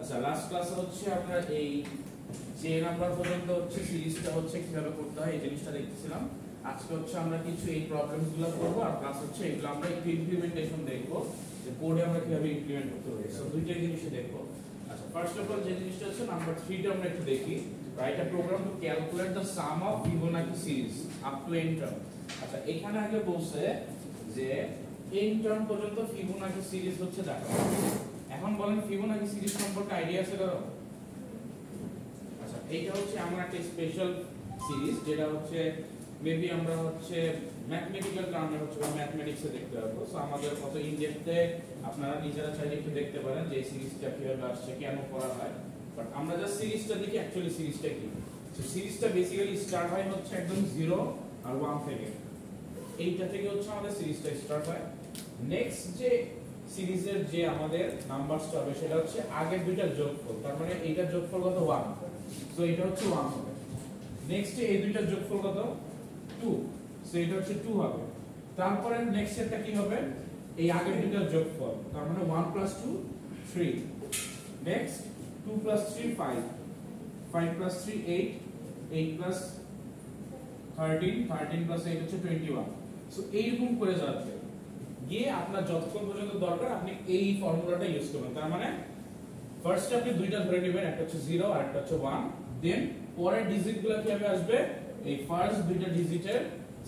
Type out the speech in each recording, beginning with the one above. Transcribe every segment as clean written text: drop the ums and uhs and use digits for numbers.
আচ্ছা লাস্ট ক্লাসে হচ্ছে আমরা এই যে নাম্বার পর্যন্ত হচ্ছে সিরিজটা হচ্ছে কিভাবে করতে হয় এই জিনিসটা দেখতেছিলাম। আজকে হচ্ছে আমরা কিছু এই প্রবলেমসগুলো করব আর প্লাস হচ্ছে এগুলো আমরা একটু ইমপ্লিমেন্টেশন দেখব যে কোডে আমরা কিভাবে ইমপ্লিমেন্ট করতে পারি। সো দুইটা জিনিসই দেখব। আচ্ছা ফার্স্ট অফ অল যে জিনিসটা হচ্ছে নাম্বার 3 টা আমরা একটু দেখি। Write a program to calculate the sum of Fibonacci series up to n term. আচ্ছা এখানে আগে বলছে যে n টার্ম পর্যন্ত ফিবোনাকি সিরিজ হচ্ছে দেখা। এখন বলেন ফিবোনাকি সিরিজ সম্পর্কে আইডিয়া আছে কারো? আচ্ছা এইটা হচ্ছে আমরা একটা স্পেশাল সিরিজ যেটা হচ্ছে মেবি আমরা হচ্ছে ম্যাথমেটিক্যাল টার্মে হচ্ছে বা ম্যাথমেটিক্সে দেখতে পাবো। সো আমাদের কত ইন ডেপথে আপনারা নিজেরা চাইলে একটু দেখতে পারেন যে এই সিরিজটা কিভাবে আসছে কেন করা হয়। বাট আমরা জাস্ট সিরিজটা দেখি অ্যাকচুয়ালি সিরিজটা কি। সো সিরিজটা বেসিক্যালি স্টার্ট হয় হচ্ছে একদম 0 আর 1 থেকে। এইটা থেকে হচ্ছে আমাদের সিরিজটা স্টার্ট হয়। নেক্সট যে সিরিজের যে আমাদের নাম্বারসটা হবে সেটা হচ্ছে আগের দুইটার যোগফল। তার মানে এইটার যোগফল কত 1। সো এটা হচ্ছে 1 হবে। নেক্সট এই দুইটার যোগফল কত 2। সো এটা হচ্ছে 2 হবে। তারপরে নেক্সট এটা কি হবে এই আগের দুইটার যোগফল। তার মানে 1 + 2 3। নেক্সট 2 + 3 5 5 + 3 8 8 + 13 13 + 8 হচ্ছে 21। সো এইরকম করে যাচ্ছে গিয়ে আপনার যতক্ষণ পর্যন্ত দরকার আপনি এই ফর্মুলাটা ইউজ করবেন। তার মানে ফার্স্ট আপনি দুইটা ধরে নেবেন, একটা হচ্ছে 0 আর একটা হচ্ছে 1। দেন পরের ডিজিটগুলো কিভাবে আসবে এই ফার্স্ট দুইটা ডিজিটের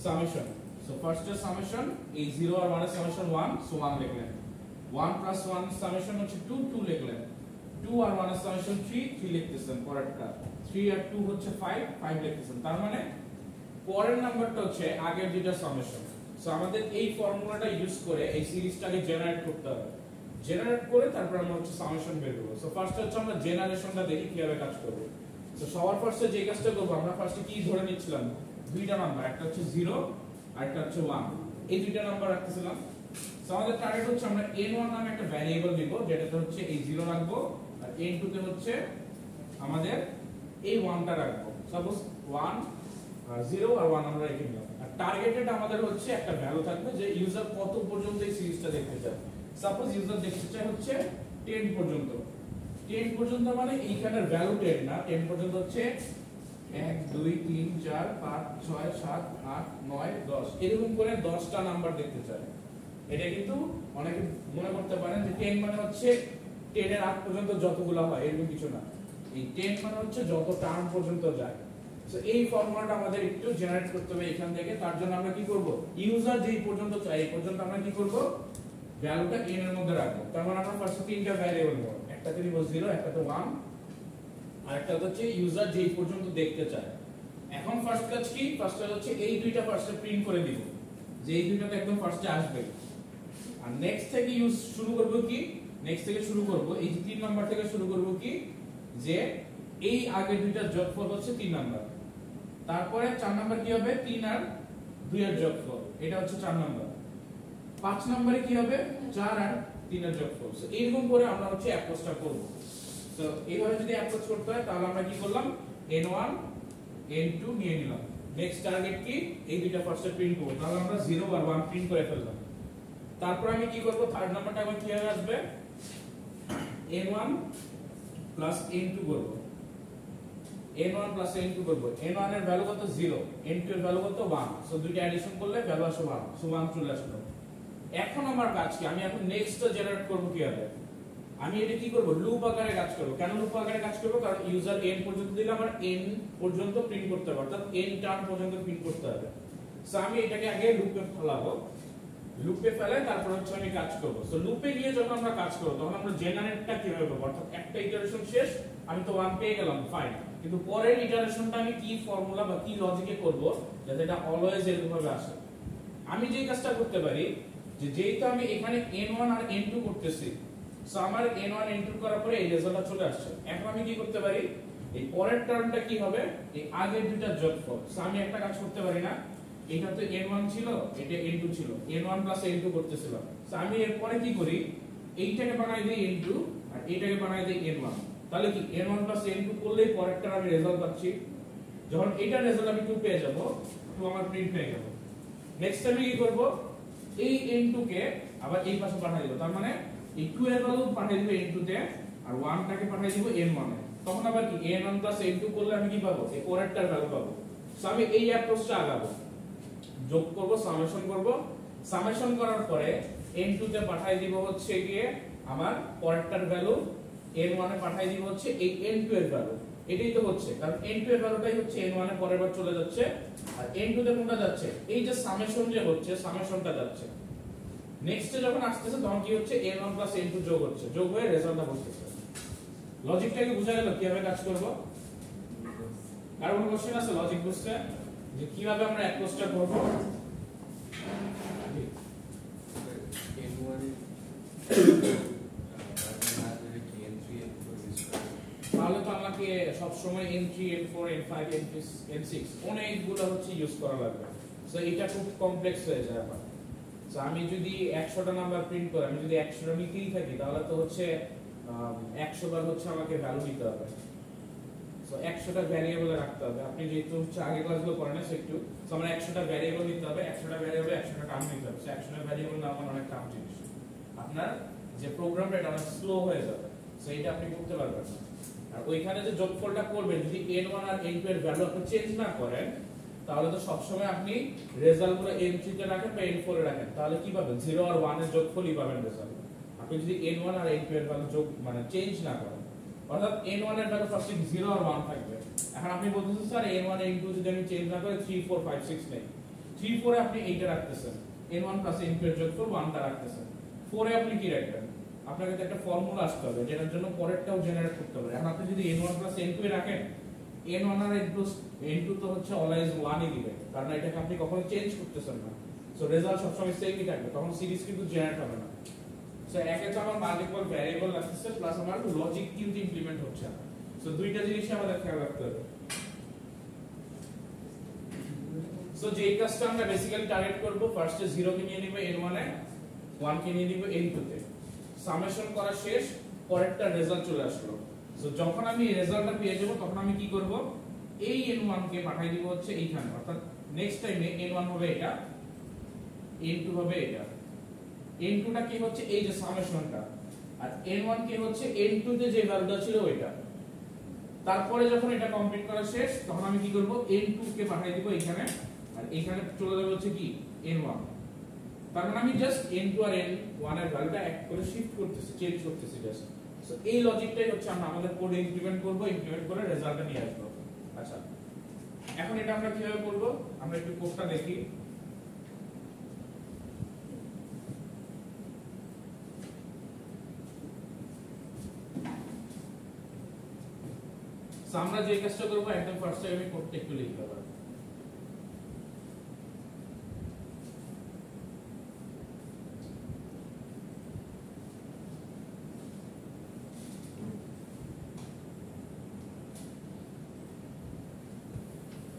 সামেশন। সো ফার্স্টের সামেশন এই 0 আর 1 এর সামেশন 1 সো 1 লিখলেন। 1 + 1 সামেশন হচ্ছে 2 2 লিখলেন। 2 আর 1 এর সামেশন 3 3 লিখতেছেন। পরেরটা 3 আর 2 হচ্ছে 5 5 লিখতেছেন। তার মানে পরের নাম্বারটা হচ্ছে আগের দুইটা সামেশন। সো আমাদের এই ফর্মুলাটা ইউজ করে এই সিরিজটাকে জেনারেট করতে হবে। জেনারেট করে তারপর আমরা হচ্ছে সামেশন বের করব। সো ফার্স্ট হচ্ছে আমরা জেনারেশনটা দেখি কিভাবে কাজ করবে। সো সবার ফার্স্টে যে কাজটা করব আমরা ফার্স্টে কি ধরে নিচ্ছিলাম দুইটা নাম্বার, একটা হচ্ছে 0 আর একটা হচ্ছে 1। এই দুইটা নাম্বার রাখতেছিলাম। সো আমাদের টার্গেট হচ্ছে আমরা n1 নামে একটা ভ্যারিয়েবল নিব যেটাতে হচ্ছে এই 0 রাখবো আর n2 তে হচ্ছে আমাদের এই 1টা রাখবো। সাপোজ 1 আর 0 আর 1 আমরা রেখে দিলাম। আর টার্গেটেড আমাদের হচ্ছে একটা ভ্যালু থাকবে যে ইউজার কত পর্যন্ত এই সিরিজটা দেখতে চায়। সাপোজ ইউজার দেখতে চায় হচ্ছে 10 পর্যন্ত। 10 পর্যন্ত মানে এইখানের ভ্যালু 10 না, 10 পর্যন্ত হচ্ছে 1 2 3 4 5 6 7 8 9 10 এরকম করে 10টা নাম্বার দেখতে চায়। এটা কিন্তু অনেকে মনে করতে পারেন যে 10 মানে হচ্ছে 10 এর আগ পর্যন্ত যতগুলো হয় এরকম কিছু না। এই 10 মানে হচ্ছে যত টার্ম পর্যন্ত যায়। সো এই ফর্মুলাটা আমাদের একটু জেনারেট করতে হবে এখান থেকে। তার জন্য আমরা কি করব ইউজার যেই পর্যন্ত চাই এই পর্যন্ত আমরা কি করব ভ্যালুটা n এর মধ্যে রাখবো। তার মানে আমরা ফার্স্টে তিনটা ভ্যারিয়েবল নেব, একটাতে নিব 0 একটাতে 1 আর একটা হচ্ছে ইউজার যেই পর্যন্ত দেখতে চায়। এখন ফার্স্ট কাজ কি, ফার্স্ট কাজ হচ্ছে এই দুইটা ফার্স্টে প্রিন্ট করে দিব যে এই দুইটাতে একদম ফার্স্টে আসবে। আর নেক্সট থেকে ইউজ শুরু করব কি, নেক্সট থেকে শুরু করব এই যে 3 নাম্বার থেকে শুরু করব কি যে এই আগে দুইটার যোগফল হচ্ছে 3 নাম্বার। তারপরে 4 নাম্বার কি হবে 3 আর 2 এর যোগফল, এটা হচ্ছে 4 নাম্বার। 5 নম্বরে কি হবে 4 আর 3 এর যোগফল। সো এরকম করে আমরা হচ্ছে অ্যাপ্রোচটা করব। তো এইভাবে যদি অ্যাপ্রোচ করতে হয় তাহলে আমরা কি করলাম n1 n2 নিয়ে নিলাম। নেক্সট টার্গেট কি এই দুইটা ফার্স্টে প্রিন্ট করব। তাহলে আমরা 0 আর 1 প্রিন্ট করে ফেললাম। তারপর আমি কি করব থার্ড নাম্বারটা আবার কিভাবে আসবে n1 + n2 করব। n1 + n2 করব। n1 এর ভ্যালু কত 0, n2 এর ভ্যালু কত 1। সো দুইটা এডিশন করলে ভ্যালু আসে 1। সো 1 চলে আসলো। এখন আমার কাজ কি, আমি এখন নেক্সটটা জেনারেট করব কিভাবে, আমি এটা কি করব লুপ আকারে কাজ করব। কেন লুপ আকারে কাজ করব, কারণ ইউজার n পর্যন্ত দিলে আমার n পর্যন্ত প্রিন্ট করতে হবে, অর্থাৎ n টার্ম পর্যন্ত প্রিন্ট করতে হবে। সো আমি এটাকে আগে লুপে ফেলাবো, লুপে ফেলে তারপর হচ্ছে আমি কাজ করব। সো লুপে নিয়ে যখন আমরা কাজ করব তখন আমরা জেনারেটটা কিভাবে করব, অর্থাৎ একটা ইটারেশন শেষ আমি তো 1 পেয়ে গেলাম ফাইন, কিন্তু পরের ইটারেশনটা আমি কি ফর্মুলা বা কি লজিকে করব যাতে এটা অলওয়েজ এরকম ভাবে আসে। আমি যে কাজটা করতে পারি যে যেহেতু আমি এখানে n1 আর n2 করতেছি, সো আমার n1 n2 করার পরে এই রেজাল্টটা চলে আসছে। এখন আমি কি করতে পারি এই পরের টার্মটা কি হবে এই আগের দুইটা যোগফল। সো আমি একটা কাজ করতে পারি না, এটা তো n1 ছিল এটা n2 ছিল, n1 + n2 করতেছিলাম। সো আমি এরপরে কি করি এইটাকে বানাই দেই n2 আর এইটাকে বানাই দেই n1। তাহলে কি n1 + n2 করলেই পরেরটার আমি রেজাল্ট পাচ্ছি। যখন এইটার রেজাল্ট আমি 2 পেয়ে যাব তো আমার প্রিন্ট হয়ে গেল। নেক্সট আমি কি করব এই n2 কে আবার এই পাশে পাঠিয়ে দেব। তার মানে এই 2 এর ভ্যালু পাঠিয়ে দেব n2 তে আর 1 টাকে পাঠিয়ে দিব n1 এ। তখন আবার কি n1 + n2 করলে আমি কি পাবো, এই পরেরটার ভ্যালু পাবো। সো আমি এই অ্যাপ্রোচটা আগাবো, যোগ করব, সামেশন করব, সামেশন করার পরে n2 তে পাঠিয়ে দিব হচ্ছে গিয়ে আমার পরেরটার ভ্যালু, n1 এ পাঠিয়ে দিব হচ্ছে এই n2 এর ভ্যালু। এটাই তো হচ্ছে, কারণ n2 এর ভ্যালুটাই হচ্ছে n1 এ পরের বার চলে যাচ্ছে, আর n2 তে কোনটা যাচ্ছে, এই যে সামেশন যে হচ্ছে সামেশনটা যাচ্ছে। নেক্সট যখন আসতেছে তখন কি হচ্ছে, n1 + n2 যোগ হচ্ছে, যোগ হয়ে রেজাল্টটা বসতেছে। লজিকটাকে বুঝা গেল কিভাবে কাজ করব? আর কোনো কোশ্চেন আছে লজিক বুঝতে, যে কিভাবে আমরা অ্যাপ্রোচটা করব? তাহলে তো আমাকে সব সময় n3 n4 n5 n6 অনেকগুলো হচ্ছে ইউজ করা লাগবে। সো এটা খুব কমপ্লেক্স হয়ে যায় আমার। সো আমি যদি 100টা নাম্বার প্রিন্ট করি, আমি যদি 100টা নিতেই থাকি, তাহলে তো হচ্ছে 100 বার হচ্ছে আমাকে ভ্যালু দিতে হবে। সো 100টা ভ্যারিয়েবল রাখতে হবে। আপনি যেহেতু হচ্ছে আগে ক্লাসগুলো করেন না একটু, সো আমরা 100টা ভ্যারিয়েবল নিতে হবে, 100টা ভ্যারিয়েবল 100টা টার্ম নিতে হবে। সো 100টা ভ্যারিয়েবল না আমার অনেক টার্ম জিনিস, আপনার যে প্রোগ্রামটা এটা অনেক স্লো হয়ে যাবে। সো এটা আপনি করতে পারবেন না। আর ওইখানে যে যোগফলটা করবেন, যদি n1 আর n2 এর ভ্যালু আপনি চেঞ্জ না করেন, তাহলে তো সব সময় আপনি রেজাল্টগুলো n3 তে রাখেন বা n4 এ রাখেন, তাহলে কি পাবেন, 0 আর 1 এর যোগফলই পাবেন রেজাল্ট। আপনি যদি n1 আর n2 এর ভ্যালু যোগ মানে চেঞ্জ না করেন, অর্থাৎ n1 এর ভ্যালু ফার্স্টে 0 আর 1 থাকবে। এখন আপনি বলতেছেন স্যার n1 n2 যদি আমি চেঞ্জ না করে 3 4 5 6 নেই, 3 4 এ আপনি এইটা রাখতেছেন, n1 + n2 এর যোগফল 1 টা রাখতেছেন, 4 এ আপনি কি রাখবেন? আপনাকে তো একটা ফর্মুলা আসতে হবে যেটার জন্য পরেরটাও জেনারেট করতে হবে। এখন আপনি যদি n1 + n2 এ রাখেন, n1 আর n2 তো হচ্ছে অলওয়েজ 1 ই দিবে, কারণ এটাকে আপনি কখনো চেঞ্জ করতেছেন না। সো রেজাল্ট সবসময় সেমই থাকবে, তখন সিরিজ কিন্তু জেনারেট হবে না। সো একে তো আমার মাল্টিপল ভ্যারিয়েবল লাগতেছে, প্লাস আমার লজিক কিন্তু ইমপ্লিমেন্ট হচ্ছে না। সো দুইটা জিনিসই আমাদের খেয়াল রাখতে হবে। সো যে কাজটা আমরা বেসিক্যালি টার্গেট করব, ফার্স্টে 0 কে নিয়ে নিব n1 এ, 1 কে নিয়ে নিব n2 তে, সামেশন করা শেষ, পরেরটা রেজাল্ট চলে আসলো। সো যখন আমি রেজাল্টটা পেয়ে যাব, তখন আমি কি করব, এই n1 কে পাঠিয়ে দিব হচ্ছে এইখানে, অর্থাৎ নেক্সট টাইমে n1 হবে এটা, n2 হবে এটা। n2 টা কি হচ্ছে এই যে সামেশনটা, আর n1 কি হচ্ছে n2 তে যে ভ্যালুটা ছিল ওইটা। তারপরে যখন এটা কমপ্লিট করা শেষ, তখন আমি কি করব, n2 কে পাঠিয়ে দিব এখানে, আর এখানে চলে যাবে হচ্ছে কি n1। তার মানে আমি জাস্ট n2 আর n1 এর ভ্যালুটা এক করে শিফট করতেছি, চেঞ্জ করতেছি জাস্ট। সো এই লজিকটাই হচ্ছে আমরা আমাদের কোডে ইমপ্লিমেন্ট করব, ইমপ্লিমেন্ট করে রেজাল্টটা নিয়ে আসব। আচ্ছা, এখন এটা আমরা কিভাবে করব, আমরা একটু কোডটা দেখি। সো আমরা যে কাজটা করব, একদম ফার্স্টে আমি কোডটা একটু লিখতে হবে।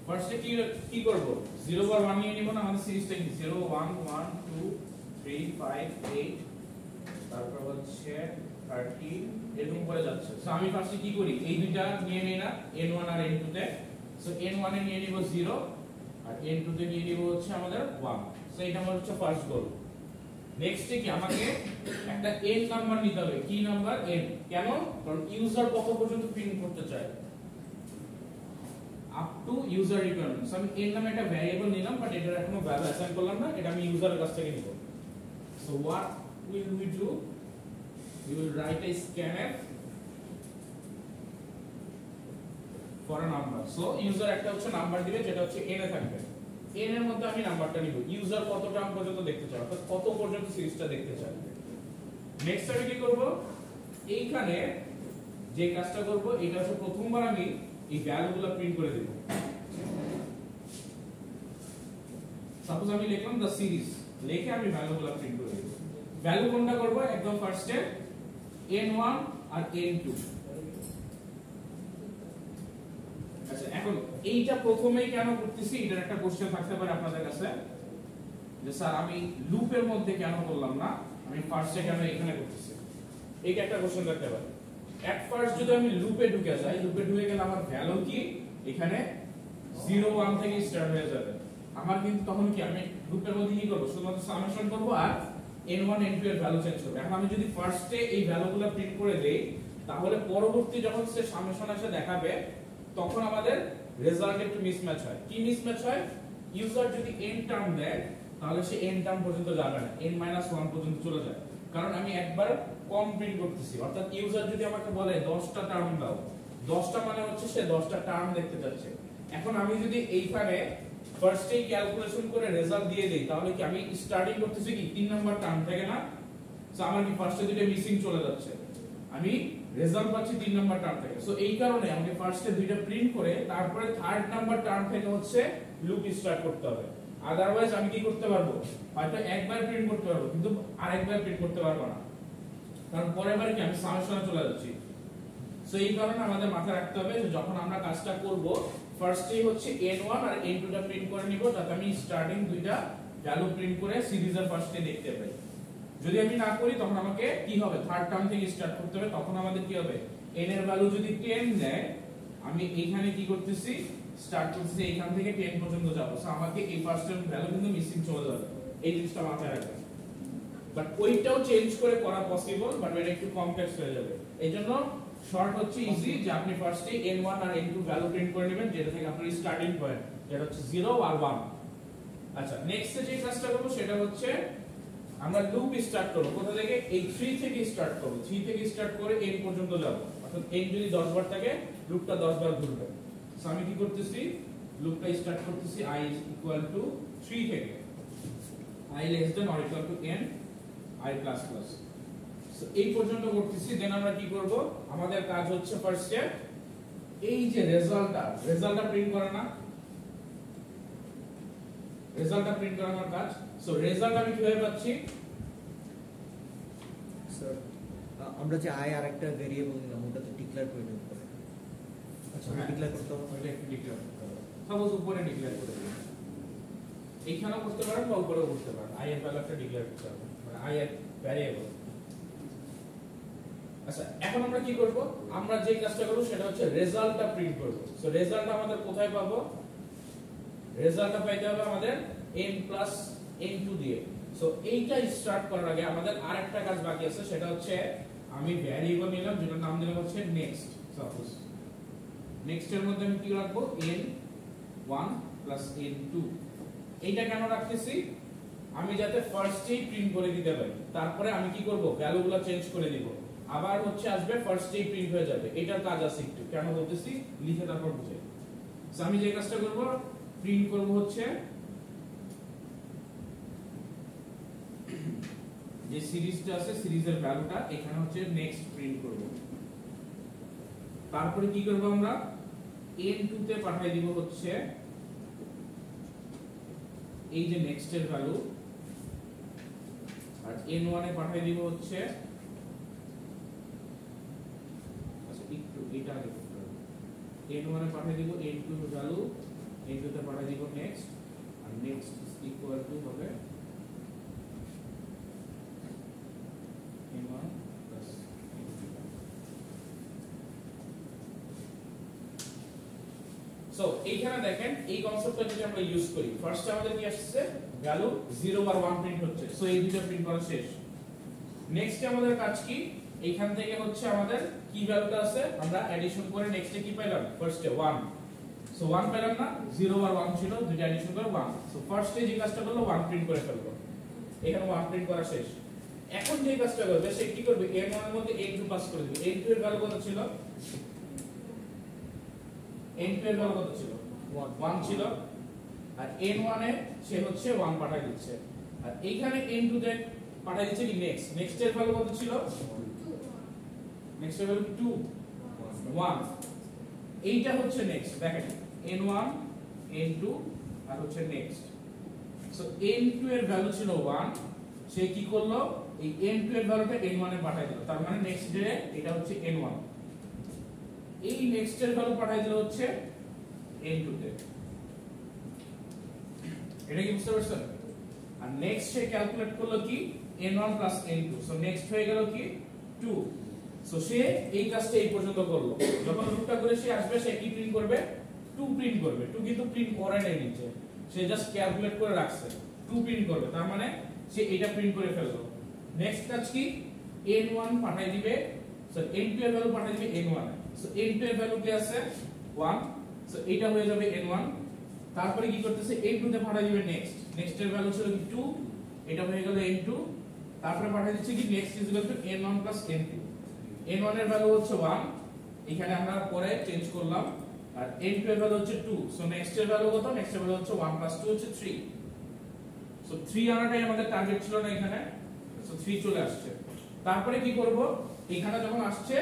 ফার্স্টে কি করব, 0 বার 1 নিয়ে নিব না, আমাদের সিরিজটা কি 0 1 1 2 3 5 8, তারপর হচ্ছে 13 এরকম করে যাচ্ছে। সো আমি ফার্স্টে কি করি, এই দুইটা নিয়ে নেই না, n1 আর n2 তে। সো n1 এ নিয়ে নিব 0, আর n2 তে নিয়ে নিব হচ্ছে আমাদের 1। সো এটা আমার হচ্ছে ফার্স্ট গোল। নেক্সট কি আমাকে একটা n নাম্বার নিতে হবে, কি নাম্বার, n। কেন? কারণ ইউজার কত পর্যন্ত প্রিন্ট করতে চায়, up to user requirement. So আমি n নামে একটা ভ্যারিয়েবল নিলাম, বাট এটার এখনো ভ্যালু অ্যাসাইন করলাম না, এটা আমি ইউজারের কাছ থেকে নিব। So what will we do, we will write a scanf for a number. So user একটা হচ্ছে নাম্বার দিবে যেটা হচ্ছে n এ থাকবে, n এর মধ্যে আমি নাম্বারটা নিব, ইউজার কত টার্ম পর্যন্ত দেখতে চায়, অর্থাৎ কত পর্যন্ত সিরিজটা দেখতে চায়। নেক্সট আমি কি করব, এইখানে যে কাজটা করব, এটা হচ্ছে প্রথমবার আমি এই ভ্যালুগুলো প্রিন্ট করে দেব। সাপোজ আমি লিখলাম দা সিরিজ, লিখে আমি ভ্যালুগুলো প্রিন্ট করে দেব। ভ্যালু কোনটা করব, একদম ফার্স্টে n1 আর n2। আচ্ছা, এখন এইটা প্রথমেই কেন করতেছি, এটার একটা কোশ্চেন থাকতে পারে আপনাদের কাছে, যে স্যার আমি লুপের মধ্যে কেন করলাম না, আমি ফার্স্টে কেন এখানে করতেছি, এইটা একটা কোশ্চেন থাকতে পারে। এট ফার্স্ট যদি আমি লুপে ঢুকে যাই, লুপে ঢুকে গেলে আমার ভ্যালু কি এখানে 0 1 থেকে স্টার্ট হয়ে যাবে। আমার কিন্তু তখন কি, আমি লুপের মধ্যে কি করব, শুধুমাত্র সামেশন করব আর n1 n2 এর ভ্যালু চেঞ্জ করব। এখন আমি যদি ফার্স্টে এই ভ্যালুগুলো প্রিন্ট করে দেই, তাহলে পরবর্তী যখন সে সামেশন এসে দেখাবে তখন আমাদের রেজাল্ট একটু মিসম্যাচ হয়। কি মিসম্যাচ হয়? ইউজার যদি n টার্ম দেয় তাহলে সে n টার্ম পর্যন্ত যাবে না, n-1 পর্যন্ত চলে যায়, কারণ আমি একবার কম প্রিন্ট করতেছি। অর্থাৎ ইউজার যদি আমাকে বলে 10টা টার্ম দাও, 10টা মানে হচ্ছে সে 10টা টার্ম দেখতে যাচ্ছে। এখন আমি যদি এইখানে ফার্স্টেই ক্যালকুলেশন করে রেজাল্ট দিয়ে দেই তাহলে কি আমি স্টার্টিং করতেছি কি 3 নাম্বার টার্ম থেকে না? সো আমার কি ফার্স্টে দুটো মিসিং চলে যাচ্ছে, আমি রেজাল্ট পাচ্ছি 3 নাম্বার টার্ম থেকে। সো এই কারণে আমাকে ফার্স্টে দুইটা প্রিন্ট করে তারপরে থার্ড নাম্বার টার্ম থেকে হচ্ছে লুপ স্টার্ট করতে হবে। আদারওয়াইজ আমি কি করতে পারবো, হয়তো একবার প্রিন্ট করতে পারবো কিন্তু আরেকবার প্রিন্ট করতে পারবো না, কারণ পরের বার কি আমি সামেশনে চলে যাচ্ছি। সো এই কারণে আমাদের মাথায় রাখতে হবে যে যখন আমরা কাজটা করব ফার্স্টেই হচ্ছে n1 আর n2 টা প্রিন্ট করে নিব, যাতে আমি স্টার্টিং দুইটা ভ্যালু প্রিন্ট করে সিরিজের ফার্স্টে দেখতে পাই। যদি আমি না করি তখন আমাকে কি হবে, থার্ড টার্ম থেকে স্টার্ট করতে হবে। তখন আমাদের কি হবে, n এর ভ্যালু যদি 10 দেয় আমি এইখানে কি করতেছি, স্টার্ট করতেছি এইখান থেকে 10 পর্যন্ত যাব। সো আমাকে এই ফার্স্ট টার্ম ভ্যালু কিন্তু মিসিং চলে যাবে, এই জিনিসটা মাথায় রাখবেন। বাট ওইটাও চেঞ্জ করে করা পসিবল, বাট এটা একটু কমপ্লেক্স হয়ে যাবে। এইজন্য শর্ট হচ্ছে ইজি, যে আপনি ফার্স্টে n1 আর n2 ভ্যালু প্রিন্ট করে নেবেন, যেটা থেকে আপনার স্টার্টিং পয়েন্ট, যেটা হচ্ছে 0 আর 1। আচ্ছা, নেক্সট যে কাজটা করব সেটা হচ্ছে আমরা লুপ স্টার্ট করব। কোথা থেকে? এই 3 থেকে স্টার্ট করব। 3 থেকে স্টার্ট করে n পর্যন্ত যাব। অর্থাৎ n যদি 10 বার থাকে লুপটা 10 বার ঘুরবে। সো আমি কি করতেছি, লুপটা স্টার্ট করতেছি i = 3 থেকে, i less than or equal to n i plus plus। So এই পর্যন্ত করতেছি। দেন আমরা কি করব, আমাদের কাজ হচ্ছে ফার্স্টে এই যে রেজাল্টটা প্রিন্ট করা না, রেজাল্টটা প্রিন্ট করা আমার কাজ। সো রেজাল্ট আমি কিভাবে পাচ্ছি? স্যার আমরা যে i আর একটা ভেরিয়েবল নিলাম ওটা তো ডিক্লেয়ার করে দিতে হবে। আচ্ছা, ডিক্লেয়ার করতে হবে, ওইটা একটু ডিক্লেয়ার করতে হবে। সাপোজ উপরে ডিক্লেয়ার করে দিই, এইখানেও করতে পারেন বা উপরেও করতে পারেন। i এর ভ্যালুটা ডিক্লেয়ার করতে হবে, মানে i এর ভ্যারিয়েবল। আচ্ছা, এখন আমরা কি করব, আমরা যে কাজটা করব সেটা হচ্ছে রেজাল্টটা প্রিন্ট করব। সো রেজাল্টটা আমাদের কোথায় পাবো? রেজাল্টটা পাইতে হবে আমাদের n প্লাস n2 দিয়ে। সো এইটা স্টার্ট করার আগে আমাদের আরেকটা কাজ বাকি আছে, সেটা হচ্ছে আমি ভ্যারিয়েবল নিলাম যেটার নাম দিলাম হচ্ছে নেক্সট। সাপোজ নেক্সট এর মধ্যে আমি কি রাখবো, n1 প্লাস n2। এইটা কেন রাখতেছি, আমি যাতে ফার্স্টেই প্রিন্ট করে দিতে পারি। তারপরে আমি কি করব, ভ্যালুগুলো চেঞ্জ করে দিব, আবার হচ্ছে আসবে ফার্স্টেই প্রিন্ট হয়ে যাবে। এটার কাজ আছে একটু, কেন বলতেছি লিখে তারপর বুঝাই। সো আমি যে কাজটা করব, প্রিন্ট করব হচ্ছে যে সিরিজটা আছে সিরিজের ভ্যালুটা, এখানে হচ্ছে নেক্সট প্রিন্ট করব। তারপরে কি করব, আমরা n2 তে পাঠিয়ে দিব হচ্ছে এই যে নেক্সট এর ভ্যালু, আর n1 এ পাঠিয়ে দিব হচ্ছে, আচ্ছা একটু এটা আগে করতে হবে, n1 এ পাঠিয়ে দিব n2 এর ভ্যালু, n2 তে পাঠিয়ে দিব নেক্সট, আর নেক্সট ইকুয়াল টু হবে n1 প্লাস n2। সো এইখানে দেখেন এই কনসেপ্টটা যদি আমরা ইউজ করি, ফার্স্ট আমাদের কি আসছে, ভ্যালু 0 আর 1 প্রিন্ট হচ্ছে। সো এই দুটো প্রিন্ট করা শেষ। নেক্সট আমাদের কাজ কি, এইখান থেকে হচ্ছে আমাদের কি ভ্যালুটা আছে আমরা এডিশন করে নেক্সটে কি পাইলাম, ফার্স্টে 1। সো 1 পেলাম না, 0 আর 1 ছিল, দুটো এডিশন করে 1। সো ফার্স্টে যে কাজটা করলো 1 প্রিন্ট করে ফেললো, এখানে 1 প্রিন্ট করা শেষ। এখন যে কাজটা করবে সে কি করবে, n1 এর মধ্যে n2 পাস করে দিবে। n2 এর ভ্যালু কত ছিল, n2 এর ভ্যালু কত ছিল, 1 ছিল, আর n1 এ সে হচ্ছে 1 পাঠিয়ে দিচ্ছে, আর এইখানে n2 তে পাঠিয়ে দিচ্ছে কি নেক্সট। নেক্সট এর ভ্যালু কত ছিল, নেক্সট এর ভ্যালু 2 1। এইটা হচ্ছে নেক্সট, দেখেন n1 n2 আর হচ্ছে নেক্সট। সো n2 এর ভ্যালু ছিল 1, সে কি করলো, এই n2 এর ভ্যালুটা n1 এ পাঠিয়ে দিল, তার মানে নেক্সট ডে এটা হচ্ছে n1। এই নেক্সট এর ভ্যালু পাঠিয়ে দিল হচ্ছে n2 তে। এটা কি বুঝতে পারছেন? আর নেক্সট সে ক্যালকুলেট করলো কি n1 plus n2। So next হয়ে গেল কি 2। সো সে এই কাজটা এই পর্যন্ত করলো। যখন লুপটা করে সে আসবে, সে কি প্রিন্ট করবে, 2 প্রিন্ট করবে। 2 কিন্তু প্রিন্ট করে নাই নিচে, সে জাস্ট ক্যালকুলেট করে রাখছে, 2 প্রিন্ট করবে, তার মানে সে এটা প্রিন্ট করে ফেললো। নেক্সট কাজ কি, n1 পাঠিয়ে দিবে সো n2 এর ভ্যালু পাঠিয়ে দিবে n1 এ সো n2 এর ভ্যালু কি আছে 1 সো এটা হয়ে যাবে n1 তারপরে কি করতেছে n2 তে পাঠিয়ে দিবে নেক্সট এর ভ্যালু ছিল কি 2 এটা হয়ে গেল n2 তারপরে পাঠিয়ে দিচ্ছে কি next is equal to n1 n2 n1 এর ভ্যালু হচ্ছে 1 এখানে আমরা পরে চেঞ্জ করলাম আর n2 এর ভ্যালু হচ্ছে 2 সো নেক্সট এর ভ্যালু কত নেক্সট এর ভ্যালু হচ্ছে 1 2 হচ্ছে 3 সো 3 আনাটাই আমাদের টার্গেট ছিল না এখানে সো 3 চলে আসছে তারপরে কি করব এখানে যখন আসছে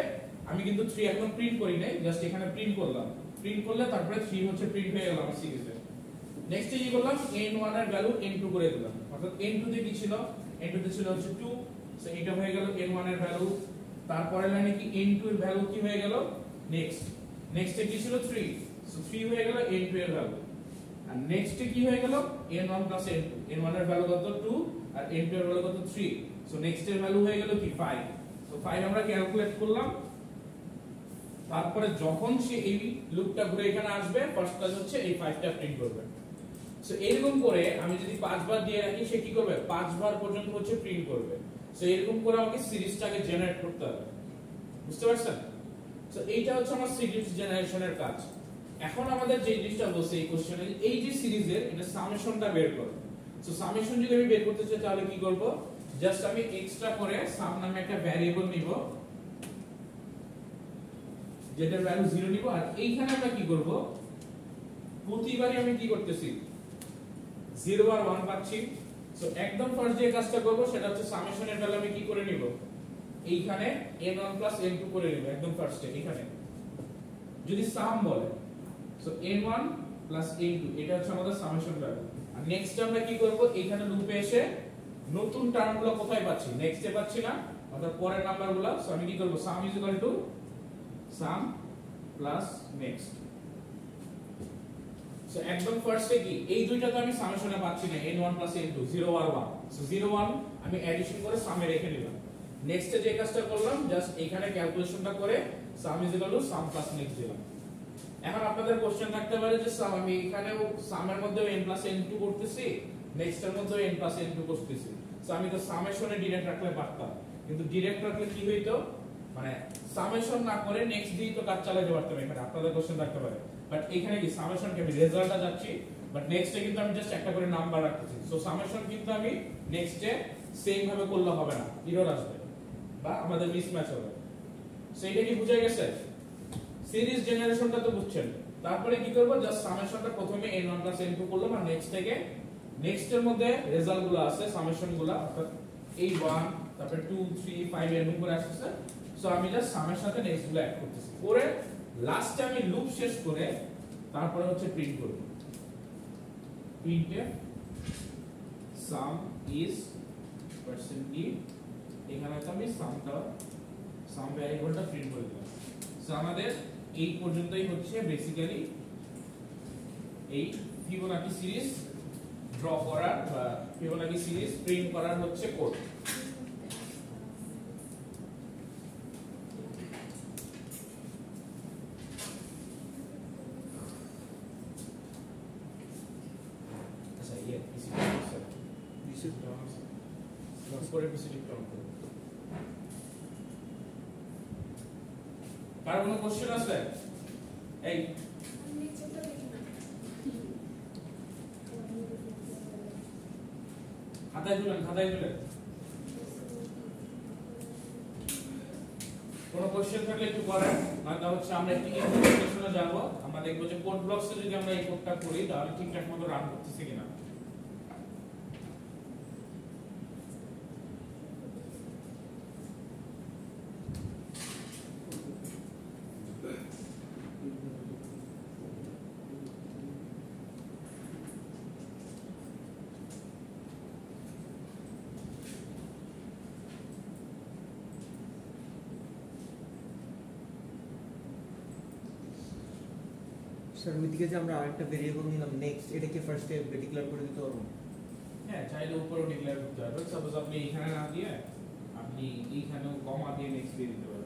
আমি কিন্তু 3 একদম প্রিন্ট করি নাই জাস্ট এখানে প্রিন্ট করলাম প্রিন্ট করলে তারপরে 3 হচ্ছে প্রিন্ট হয়ে গেল আমার সিরিজে নেক্সট কি করলাম n1 এর ভ্যালু n2 করে দিলাম অর্থাৎ n2 তে কি ছিল n2 তে ছিল হচ্ছে 2 সো এটা হয়ে গেল n1 এর ভ্যালু তারপরে লাইনে কি n2 এর ভ্যালু কি হয়ে গেল নেক্সট এ কি ছিল 3 সো 3 হয়ে গেল n2 এর ভ্যালু আর নেক্সট এ কি হয়ে গেল n1 n2 n1 এর ভ্যালু কত 2 আর n2 এর ভ্যালু কত 3 সো নেক্সট এর ভ্যালু হয়ে গেল কি 5 সো 5 আমরা ক্যালকুলেট করলাম তারপরে যখন সে এই লুপটা ঘুরে এখানে আসবে ফার্স্ট কাজ হচ্ছে এই 5টা প্রিন্ট করবে সো এরকম করে আমি যদি 5 বার দিয়ে রাখি সে কি করবে 5 বার পর্যন্ত হচ্ছে প্রিন্ট করবে সো এরকম করে আমাকে সিরিজটাকে জেনারেট করতে হবে বুঝতে পারছেন সো এইটা হচ্ছে আমার সিরিজ জেনারেশনের কাজ এখন আমাদের যে জিনিসটা বলছে এই কোশ্চেনে এই যে সিরিজের এটা সামেশনটা বের করো সো সামেশন যদি আমি বের করতে চাই তাহলে কি করব জাস্ট আমি এক্সট্রা করে সাম নামে একটা ভ্যারিয়েবল নিব যেটার ভ্যালু 0 নিব আর এইখানে আমরা কি করব প্রতিবারই আমি কি করতেছি 0 আর 1 পাচ্ছি সো একদম ফার্স্ট যে কাজটা করব সেটা হচ্ছে সামেশনের ভ্যালু আমি কি করে নিব এইখানে n1 n2 করে নিব একদম ফার্স্টে এখানে যদি সাম বলে সো n1 n2 এটা হচ্ছে আমাদের সামেশন ভ্যালু আর নেক্সট আমরা কি করব এখানে লুপে এসে নতুন টার্মগুলো কোথায় পাচ্ছি নেক্সটে পাচ্ছি না অর্থাৎ পরের নাম্বারগুলো সো আমি কি করব সাম is equal to some plus next so একদম ফার্স্টে কি এই দুইটা তো আমি সামেশনে পাচ্ছি না n1 n2 0 আর 1 সো 0 1 আমি এডিশন করে সামে রেখে দিলাম নেক্সটে যে কাজটা করলাম জাস্ট এখানে ক্যালকুলেশনটা করে সাম is equal to some plus next দিলাম এখন আপনাদের কোশ্চেন থাকতে পারে যে সাম আমি এখানেও সামের মধ্যে n n2 করতেছি নেক্সট এর মধ্যে n n2 করতেছি সো আমি তো সামেশনে ডাইরেক্ট রাখলে পারতাম কিন্তু ডাইরেক্ট রাখলে কি হইতো মানে সামেশন না করে নেক্সট দিয়ে তো কাজ চালাতে পারতাম এখানে আপনাদের কোশ্চেন থাকতে পারে বাট এখানে কি সামেশন কে আমি রেজাল্টটা যাচ্ছি বাট নেক্সটে কিন্তু আমি জাস্ট একটা করে নাম্বার রাখতেছি সো সামেশন কিন্তু আমি নেক্সটে সেম ভাবে করলে হবে না এরর আসবে বা আমাদের মিসম্যাচ হবে সেইটা কি বুঝা গেছে সিরিজ জেনারেশনটা তো বুঝছেন তারপরে কি করব জাস্ট সামেশনটা প্রথমে n1 n2 করলাম আর নেক্সট থেকে নেক্সট এর মধ্যে রেজাল্ট গুলো আছে সামেশন গুলো অর্থাৎ এই 1 তারপরে 2 3 5 এরকম করে আসছে সো আমি জাস্ট সামের সাথে নেক্সট গুলো অ্যাড করতেছি পরে লাস্টে আমি লুপ শেষ করে তারপরে হচ্ছে প্রিন্ট করব প্রিন্টে সাম ইজ %d এখানে তো আমি সাম ভ্যারিয়েবলটা প্রিন্ট করে দিলাম সো আমাদের এই পর্যন্তই হচ্ছে বেসিক্যালি এই ফিবোনাকি সিরিজ ড্র করার বা ফিবোনাকি সিরিজ প্রিন্ট করার হচ্ছে কোড আচ্ছা ইয়ে পিসি করে পিসি লিখলাম কার কোনো কোশ্চেন আছে এই খাতায় তুলেন কোন কোশ্চেন থাকলে একটু করেন মানে হচ্ছে আমরা একটু ইমপ্লিমেন্টেশনে যাব আমরা দেখব যে কোড ব্লকসে যদি আমরা এই কোডটা করি তাহলে ঠিকঠাক মতো রান করতেছে কিনা স্যার ওইদিকে যে আমরা আরেকটা ভেরিয়েবল নিলাম নেক্সট এটা কি ফার্স্টে ডিক্লেয়ার করে দিতে পারবো হ্যাঁ চাইলে উপরেও ডিক্লেয়ার করতে পারবেন সাপোজ আপনি এখানে না দিয়ে আপনি এইখানেও কমা দিয়ে নেক্সট দিয়ে দিতে পারবেন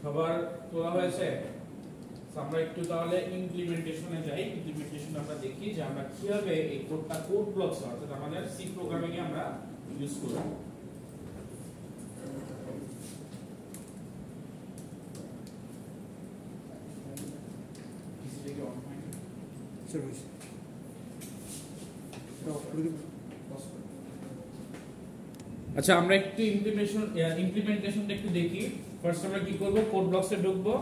সবার তোলা হয়েছে? আমরা একটু তাহলে ইমপ্লিমেন্টেশনে যাই। ইমপ্লিমেন্টেশন আমরা দেখি যে আমরা কিভাবে এই কোডটা কোড ব্লকস অর্থাৎ আমাদের সি প্রোগ্রামিং এ আমরা ইউজ করব। কিসিটাকে অন হয় সার্ভিস আচ্ছা, আমরা একটু ইমপ্লিমেন্টেশনটা একটু দেখি। ফার্স্ট আমরা কি করব, কোড ব্লকসে ঢুকবো,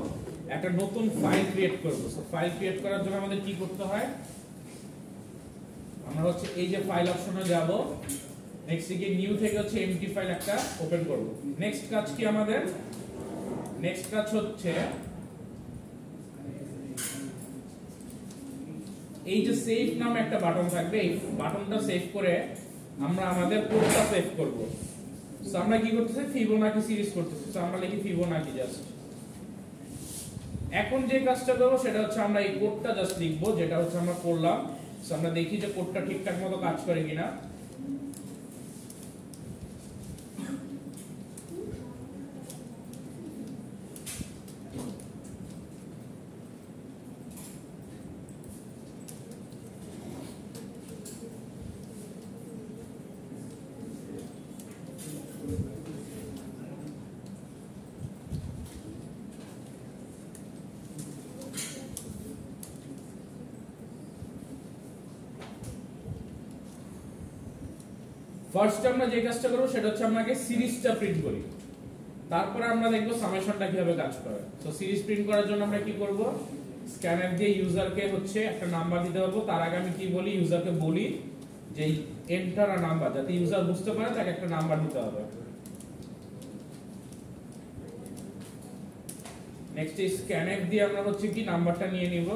একটা নতুন ফাইল ক্রিয়েট করব। সো ফাইল ক্রিয়েট করার জন্য আমাদের কি করতে হয়, আমরা হচ্ছে এই যে ফাইল অপশনে যাব, নেক্সট গিয়ে নিউ থেকে হচ্ছে এমটি ফাইল একটা ওপেন করব। নেক্সট কাজ কি আমাদের, নেক্সট কাজ হচ্ছে এই যে সেভ নামে একটা বাটন থাকবে, এই বাটনটা সেভ করে আমরা আমাদের কোডটা সেভ করব। সো আমরা কি করতেছি, ফিবোনাকি সিরিজ করতেছি। সো আমরা লিখি ফিবোনাকি জাস্ট। এখন যে কাজটা করব সেটা হচ্ছে আমরা এই কোডটা জাস্ট লিখব, যেটা হচ্ছে আমরা করলাম। সো আমরা দেখি যে কোডটা ঠিকঠাক মতো কাজ করে কিনা। ফার্স্ট আমরা যে কাজটা করব সেটা হচ্ছে আমরা আগে সিরিজটা প্রিন্ট করি, তারপরে আমরা দেখব সামেশনটা কিভাবে কাজ করে। তো সিরিজ প্রিন্ট করার জন্য আমরা কি করব, স্ক্যানার দিয়ে ইউজারকে হচ্ছে একটা নাম্বার দিতে হবে। তার আগে আমি কি বলি, ইউজারকে বলি যে এন্টার আ নাম্বার, যাতে ইউজার বুঝতে পারে তাকে একটা নাম্বার দিতে হবে। নেক্সট এই স্ক্যানএফ দিয়ে আমরা হচ্ছে কি নাম্বারটা নিয়ে নিব।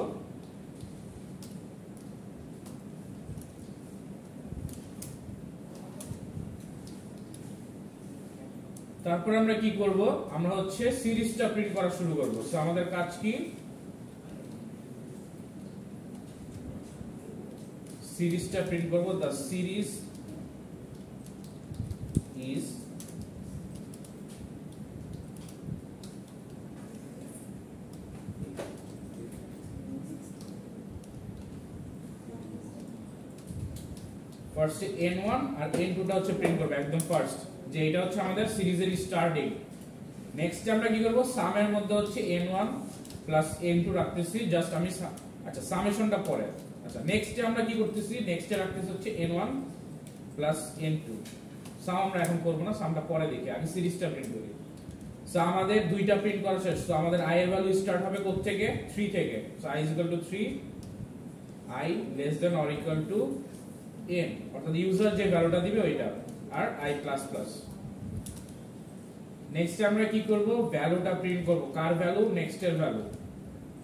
তারপর আমরা কি করব, আমরা হচ্ছে সিরিজটা প্রিন্ট করা শুরু করব। সো আমাদের কাজ কি, সিরিজটা প্রিন্ট করব। The series is first n1 আর n2 টা হচ্ছে প্রিন্ট করব একদম ফার্স্ট, যে এটা হচ্ছে আমাদের সিরিজের স্টার্টিং। নেক্সট আমরা কি করব, সাম এর মধ্যে হচ্ছে n1 প্লাস n2 রাখতেছি, জাস্ট আমি আচ্ছা সামেশনটা পরে। আচ্ছা নেক্সট আমরা কি করতেছি, নেক্সটে রাখতেছি হচ্ছে n1 প্লাস n2। সাম আমরা এখন করব না, সামটা পরে দেখি, আগে সিরিজটা প্রিন্ট করি। সো আমাদের দুইটা প্রিন্ট করা শেষ। সো আমাদের i এর ভ্যালু স্টার্ট হবে কোথা থেকে, 3 থেকে। So i 3, i less than or equal to n, অর্থাৎ ইউজার যে ভ্যালুটা দিবে ওইটা, আর i++। নেক্সট আমরা কি করব, ভ্যালুটা প্রিন্ট করব। কার ভ্যালু, নেক্সট এর ভ্যালু।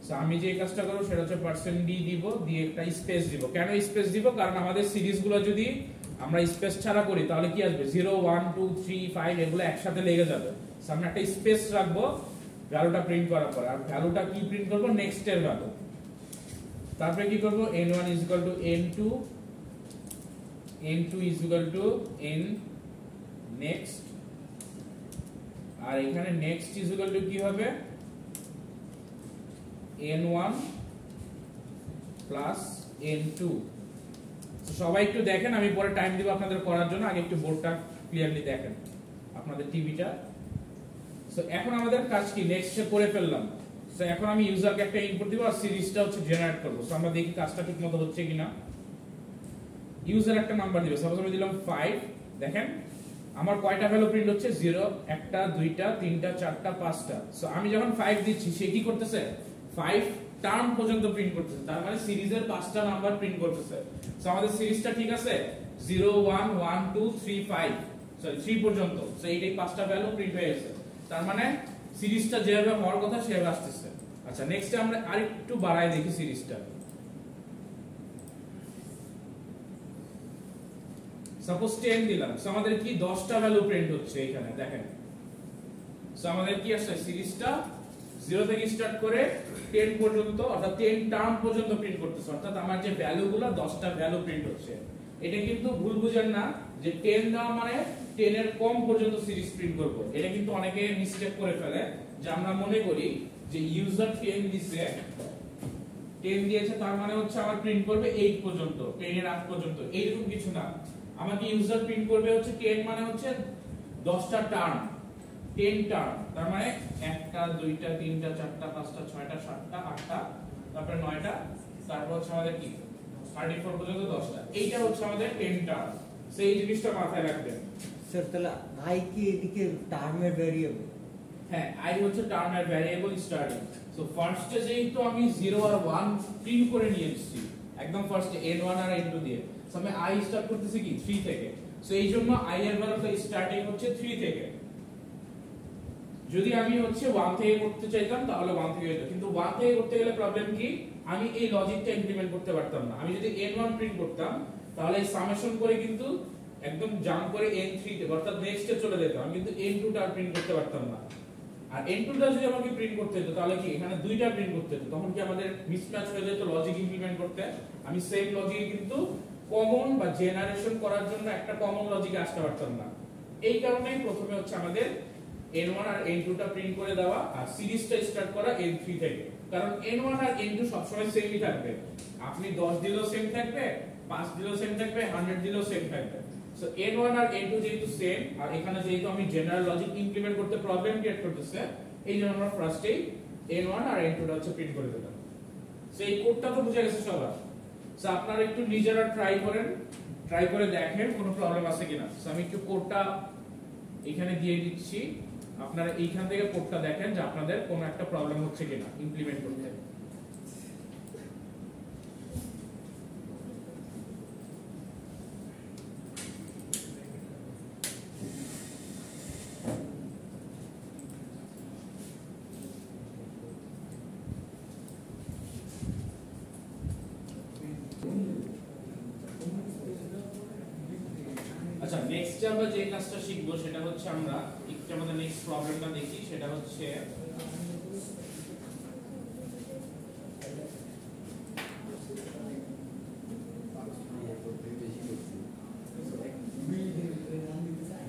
সো আমি যে কাজটা করব সেটা হচ্ছে %d দিব, দিয়ে একটা স্পেস দিব। কেন স্পেস দিব, কারণ আমাদের সিরিজগুলো যদি আমরা স্পেস ছাড়া করি তাহলে কি আসবে, 0 1 2 3 5 এগুলো একসাথে লেগে যাবে। সো আমরা একটা স্পেস রাখবো ভ্যালুটা প্রিন্ট করার পর। আর ভ্যালুটা কি প্রিন্ট করব, নেক্সট এর ভ্যালু। তারপরে কি করব, n1 n2, n2 n next, আর এখানে next কি হবে, n1 প্লাস n2। সবাই একটু দেখেন, আমি পরে টাইম দিব আপনাদের করার জন্য, আগে একটু বোর্ডটা ক্লিয়ারলি দেখেন আপনাদের টিভিটা। সো এখন আমাদের কাজ কি, নেক্সটে করে ফেললাম। সো এখন আমি ইউজারকে একটা ইনপুট দিব আর সিরিজটা হচ্ছে জেনারেট করব। সো আমরা দেখি কাজটা ঠিকমতো হচ্ছে কিনা। ইউজার একটা নাম্বার দিবে, সাপোজ আমি দিলাম 5। দেখেন আমার কয়টা ভ্যালু প্রিন্ট হচ্ছে, 0 1টা 2টা 3টা 4টা 5টা। সো আমি যখন 5 দিচ্ছি সে কি করতেছে, 5 টার্ম পর্যন্ত প্রিন্ট করতেছে, তার মানে সিরিজের 5টা নাম্বার প্রিন্ট করতেছে। সো আমাদের সিরিজটা ঠিক আছে, 0 1 1 2 3 5, সরি 3 পর্যন্ত। সো এইটাই 5টা ভ্যালু প্রিন্ট হয়ে গেছে, তার মানে সিরিজটা যেভাবে হওয়ার কথা সেভাবে আসতেছে। আচ্ছা নেক্সট আমরা আরেকটু বাড়ায় দেখি সিরিজটা। সাপোজ 10 দিলাম, সো আমাদের কি 10টা ভ্যালু প্রিন্ট হচ্ছে এখানে দেখেন। সো আমাদের কি আসছে, সিরিজটা 0 থেকে স্টার্ট করে 10 পর্যন্ত, অর্থাৎ 10 টার্ম পর্যন্ত প্রিন্ট করতেছে। অর্থাৎ আমার যে ভ্যালুগুলো 10টা ভ্যালু প্রিন্ট হচ্ছে। এটা কিন্তু ভুল বুঝেন না যে 10 দেওয়া মানে 10 এর কম পর্যন্ত সিরিজ প্রিন্ট করব, এটা কিন্তু অনেকে মিস্টেক করে ফেলে। যে আমরা মনে করি যে ইউজার 10 দিছে, 10 দিয়েছে, তার মানে হচ্ছে আমার প্রিন্ট করবে 8 পর্যন্ত, 10 এর আগ পর্যন্ত, এইরকম কিছু না। আমাকে ইউজার প্রিন্ট করবে হচ্ছে 10 মানে হচ্ছে 10টা টার্ম, 10 টার্ম, তার মানে 1টা 2টা 3টা 4টা 5টা 6টা 7টা 8টা, তারপরে 9টা, তারপর হচ্ছে আমাদের কি 34 পর্যন্ত 10টা, এইটা হচ্ছে আমাদের 10 টার্ম। সেই জিনিসটা মাথায় রাখবেন। স্যার তাহলে আই কি এদিকে টার্মের ভেরিয়েবল? হ্যাঁ, আই হচ্ছে টার্মের ভ্যারিয়েবল স্টার্টিং। সো ফার্স্টে যেহেতু আমি 0 আর 1 প্রিন্ট করে নিয়ে এসেছি একদম ফার্স্টে n1 আর n2 দিয়ে, সো আমি আই স্টার্ট করতেছি কি 3 থেকে। সো এই জন্য আই এর ভ্যালুটা স্টার্টিং হচ্ছে 3 থেকে। যদি আমি হচ্ছে 1 থেকে করতে চাইতাম তাহলে 1 থেকে হতো, কিন্তু 1 থেকে করতে গেলে প্রবলেম কি, আমি এই লজিকটা ইমপ্লিমেন্ট করতে পারতাম না। আমি যদি n1 প্রিন্ট করতাম তাহলে এই সামেশন করে কিন্তু একদম জাম্প করে n3 তে অর্থাৎ নেক্সটে চলে যেতাম, আমি কিন্তু n2 টা প্রিন্ট করতে পারতাম না। আর n2 টা যদি আমাকে প্রিন্ট করতে হতো তাহলে কি এখানে দুইটা প্রিন্ট করতে হতো, তখন কি আমাদের মিসম্যাচ হয়ে যেত লজিক ইমপ্লিমেন্ট করতে। আমি সেম লজিক কিন্তু কমন বা জেনারেশন করার জন্য একটা কমন লজিকে আসতে পারতাম না। এই কারণেই প্রথমে হচ্ছে আমাদের n1 আর n2 টা প্রিন্ট করে দেওয়া আর সিরিজটা স্টার্ট করা n3 থেকে। কারণ n1 আর n2 সবসময় সেমই থাকবে, আপনি 10 দিলেও সেম থাকবে, 5 দিলেও সেম থাকবে, 100 দিলেও সেম থাকবে। সো n1 আর n2 যেহেতু সেম, আর এখানে যেহেতু আমি জেনারেল লজিক ইমপ্লিমেন্ট করতে প্রবলেম ক্রিয়েট করতেছে, এই জন্য আমরা ফার্স্টেই n1 আর n2 টা হচ্ছে প্রিন্ট করে দিলাম। সো এই কোডটা তো বুঝে গেছে সবার। সো আপনারা একটু নিজেরা ট্রাই করেন, ট্রাই করে দেখেন কোনো প্রবলেম আছে কিনা। সো আমি একটু কোডটা এখানে দিয়ে দিচ্ছি, আপনারা এইখান থেকে কোডটা দেখেন যে আপনাদের কোনো একটা প্রবলেম হচ্ছে কিনা ইমপ্লিমেন্ট করতে। আচ্ছা, নেক্সট আমরা যে কাজটা শিখবো সেটা হচ্ছে আমরা একটু আমাদের নেক্সট প্রবলেমটা দেখি, সেটা হচ্ছে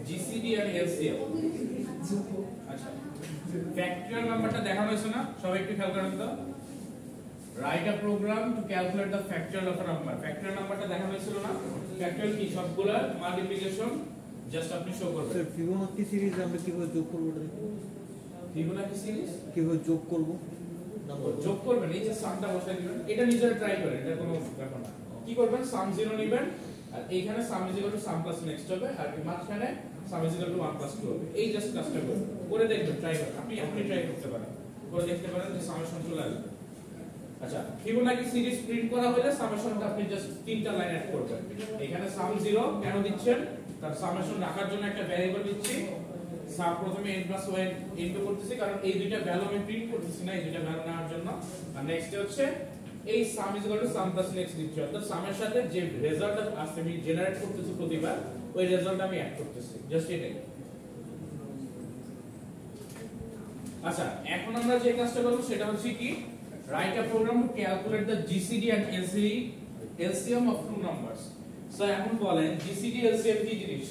জিসিডি আর এলসিএম। আচ্ছা, ফ্যাক্টরিয়াল নাম্বারটা দেখানো হয়েছে না, সবাই একটু খেয়াল করেন তো। Write a program to calculate the factorial of a number. Factorial নাম্বারটা দেখানো হয়েছিল না, ফ্যাক্টরিয়াল কি সবগুলা মাল্টিপ্লিকেশন জাস্ট আপনি শো করবেন। স্যার ফিবোনাচি সিরিজ আমরা কিভাবে যোগ করব? ফিবোনাচি সিরিজ কিভাবে যোগ করব? যোগ করবেন, এই যে সামটা বসাই দিবেন, এটা নিজেরা ট্রাই করেন, এটা কোনো ব্যাপার না। কি করবেন, সাম 0 নেবেন আর এইখানে সাম is equal to some plus next হবে, আর এই মাঝখানে সাম ইজ ইকুয়াল টু 1 প্লাস 2 হবে। এই জাস্ট কাজটা করবেন, করে দেখবেন, ট্রাই করেন, আপনি ট্রাই করতে পারেন, করে দেখতে পারেন যে সামেশন চলে আসবে। আচ্ছা, ফিবোনাচি সিরিজ প্রিন্ট করা হলে সামেশনটা আপনি জাস্ট তিনটা লাইন অ্যাড করবেন। এখানে সাম 0 কেন দিচ্ছেন, তার সামেশন রাখার জন্য একটা ভ্যারিয়েবল দিচ্ছি। সাম প্রথমে n + 1 ইনটু করতেছি, কারণ এই দুইটা ভ্যালু আমি প্রিন্ট করতেছি না, এই দুইটা ভ্যালু নেওয়ার জন্য। আর নেক্সট হচ্ছে এই সাম is equal to some plus next দিচ্ছি, অর্থাৎ সামের সাথে যে রেজাল্ট আসছে আমি জেনারেট করতেছি প্রতিবার, ওই রেজাল্ট আমি অ্যাড করতেছি, জাস্ট এটাই। আচ্ছা, এখন আমরা যে কাজটা করব সেটা হচ্ছে কি, write a program to calculate the GCD and LCM of two numbers. So এখন বলেন GCD LCM কি জিনিস?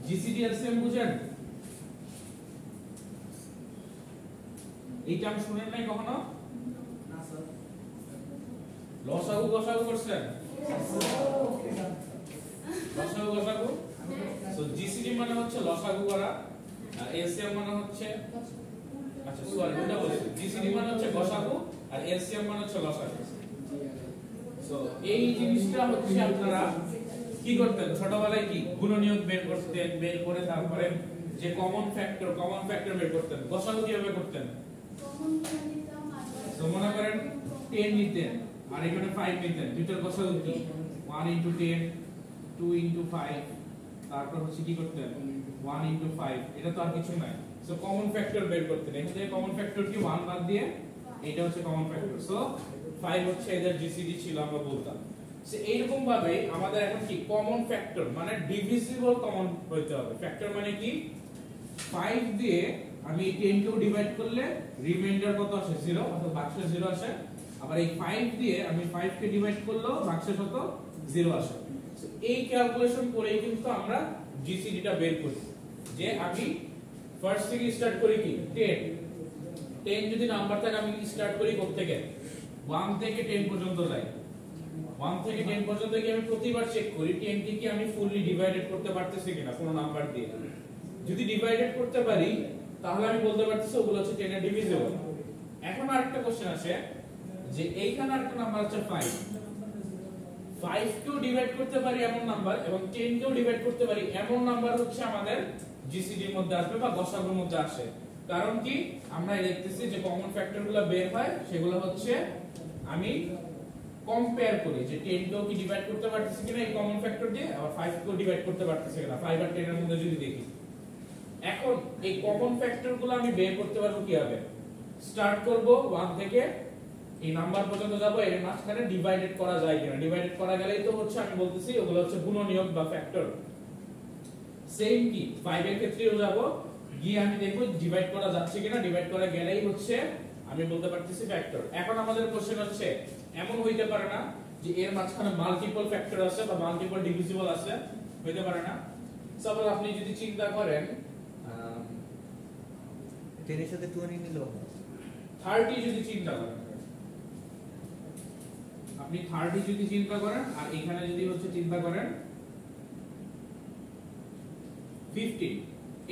GCD LCM বুঝেন? এইটা আমি শুনেন নাই কখনো? না স্যার। লসাগু গসাগু করছেন? লসাগু গসাগু? সো জিসিডি মানে হচ্ছে লসাগু করা, আর এলসিএম মানে হচ্ছে, আচ্ছা সরি ওটা বলছি, জিসিডি মানে হচ্ছে গসাগু আর এলসিএম মানে হচ্ছে লসাগু। সো এই জিনিসটা হচ্ছে আপনারা কি করতেন ছোটবেলায়, কি গুণনীয়ক বের করতেন, বের করে তারপরে যে কমন ফ্যাক্টর বের করতেন। গসাগু কিভাবে করতেন? তো মনে করেন 10 নিতেন আর এখানে 5 নিতেন, দুটোর গসাগু কি 1 * 10 2 * 5, তারপর হচ্ছে কি করতেন 1 * 5, এটা তো আর কিছু নাই। সো কমন ফ্যাক্টর বের করতেন, এখান থেকে কমন ফ্যাক্টর কি 1 বাদ দিয়ে এটা হচ্ছে কমন ফ্যাক্টর। সো 5 হচ্ছে এদের জিসিডি ছিল আমরা বলতাম। সো এইরকম ভাবে আমাদের এখন কি কমন ফ্যাক্টর মানে ডিভিজিবল কমন হইতে হবে। ফ্যাক্টর মানে কি 5 দিয়ে আমি 10 কেও ডিভাইড করলে রিমাইন্ডার কত আসে 0, অর্থাৎ বাক্সে 0 আসে। আবার এই 5 দিয়ে আমি 5 কে ডিভাইড করলেও বাক্সে কত 0 আসে। এই ক্যালকুলেশন করেই কিন্তু আমরা জিসিডিটা বের করি। যে আমি ফার্স্ট থেকে স্টার্ট করি কি 10 যদি নাম্বার থাকে আমি স্টার্ট করি কোথা থেকে 1 থেকে 10 পর্যন্ত যাই। 1 থেকে 10 পর্যন্ত কি আমি প্রতিবার চেক করি 10 কে কি আমি ফুললি ডিভাইডেড করতে পারতেছি কিনা কোনো নাম্বার দিয়ে। যদি ডিভাইডেড করতে পারি তাহলে আমি বলতে পারতেছি ওগুলো হচ্ছে 10 এর ডিভিজিবল। এখন আরেকটা কোশ্চেন আসে যে এইখানে আরেকটা নাম্বার আছে 5 কেও ডিভাইড করতে পারি এমন নাম্বার এবং 10 কেও ডিভাইড করতে পারি এমন নাম্বার হচ্ছে আমাদের জিসিডি এর মধ্যে আসবে বা গসাগুর মধ্যে আসে। কারণ কি আমরা দেখতেছি যে কমন ফ্যাক্টরগুলো বের হয় সেগুলো হচ্ছে আমি কম্পেয়ার করি যে 10 কেও কি ডিভাইড করতে পারতেছি কিনা এই কমন ফ্যাক্টর দিয়ে, আবার 5 কেও ডিভাইড করতে পারতেছি কিনা 5 আর 10 এর মধ্যে যদি দেখি। এখন এই কমন ফ্যাক্টরগুলো আমি বের করতে পারবো কিভাবে? স্টার্ট করব 1 থেকে এই নাম্বার পর্যন্ত যাব, এর মাঝখানে ডিভাইডেড করা যায় কিনা। ডিভাইডেড করা গেলেই তো হচ্ছে আমি বলতেছি ওগুলো হচ্ছে গুণনীয়ক বা ফ্যাক্টর। সেম কি 5 এর ক্ষেত্রেও যাব, গিয়ে আমি দেখব ডিভাইড করা যাচ্ছে কিনা। ডিভাইড করা গেলেই হচ্ছে আমি বলতে পারতেছি ফ্যাক্টর। এখন আমাদের কোশ্চেন হচ্ছে এমন হইতে পারে না যে এর মাঝখানে মাল্টিপল ফ্যাক্টর আছে বা মাল্টিপল ডিভিজিবল আছে, হইতে পারে না। সাপোজ আপনি যদি চিন্তা করেন 10 এর সাথে 20 নিলেও 30 যদি চিন্তা করেন, আপনি 30 যদি চিন্তা করেন আর এখানে যদি হচ্ছে চিন্তা করেন 15,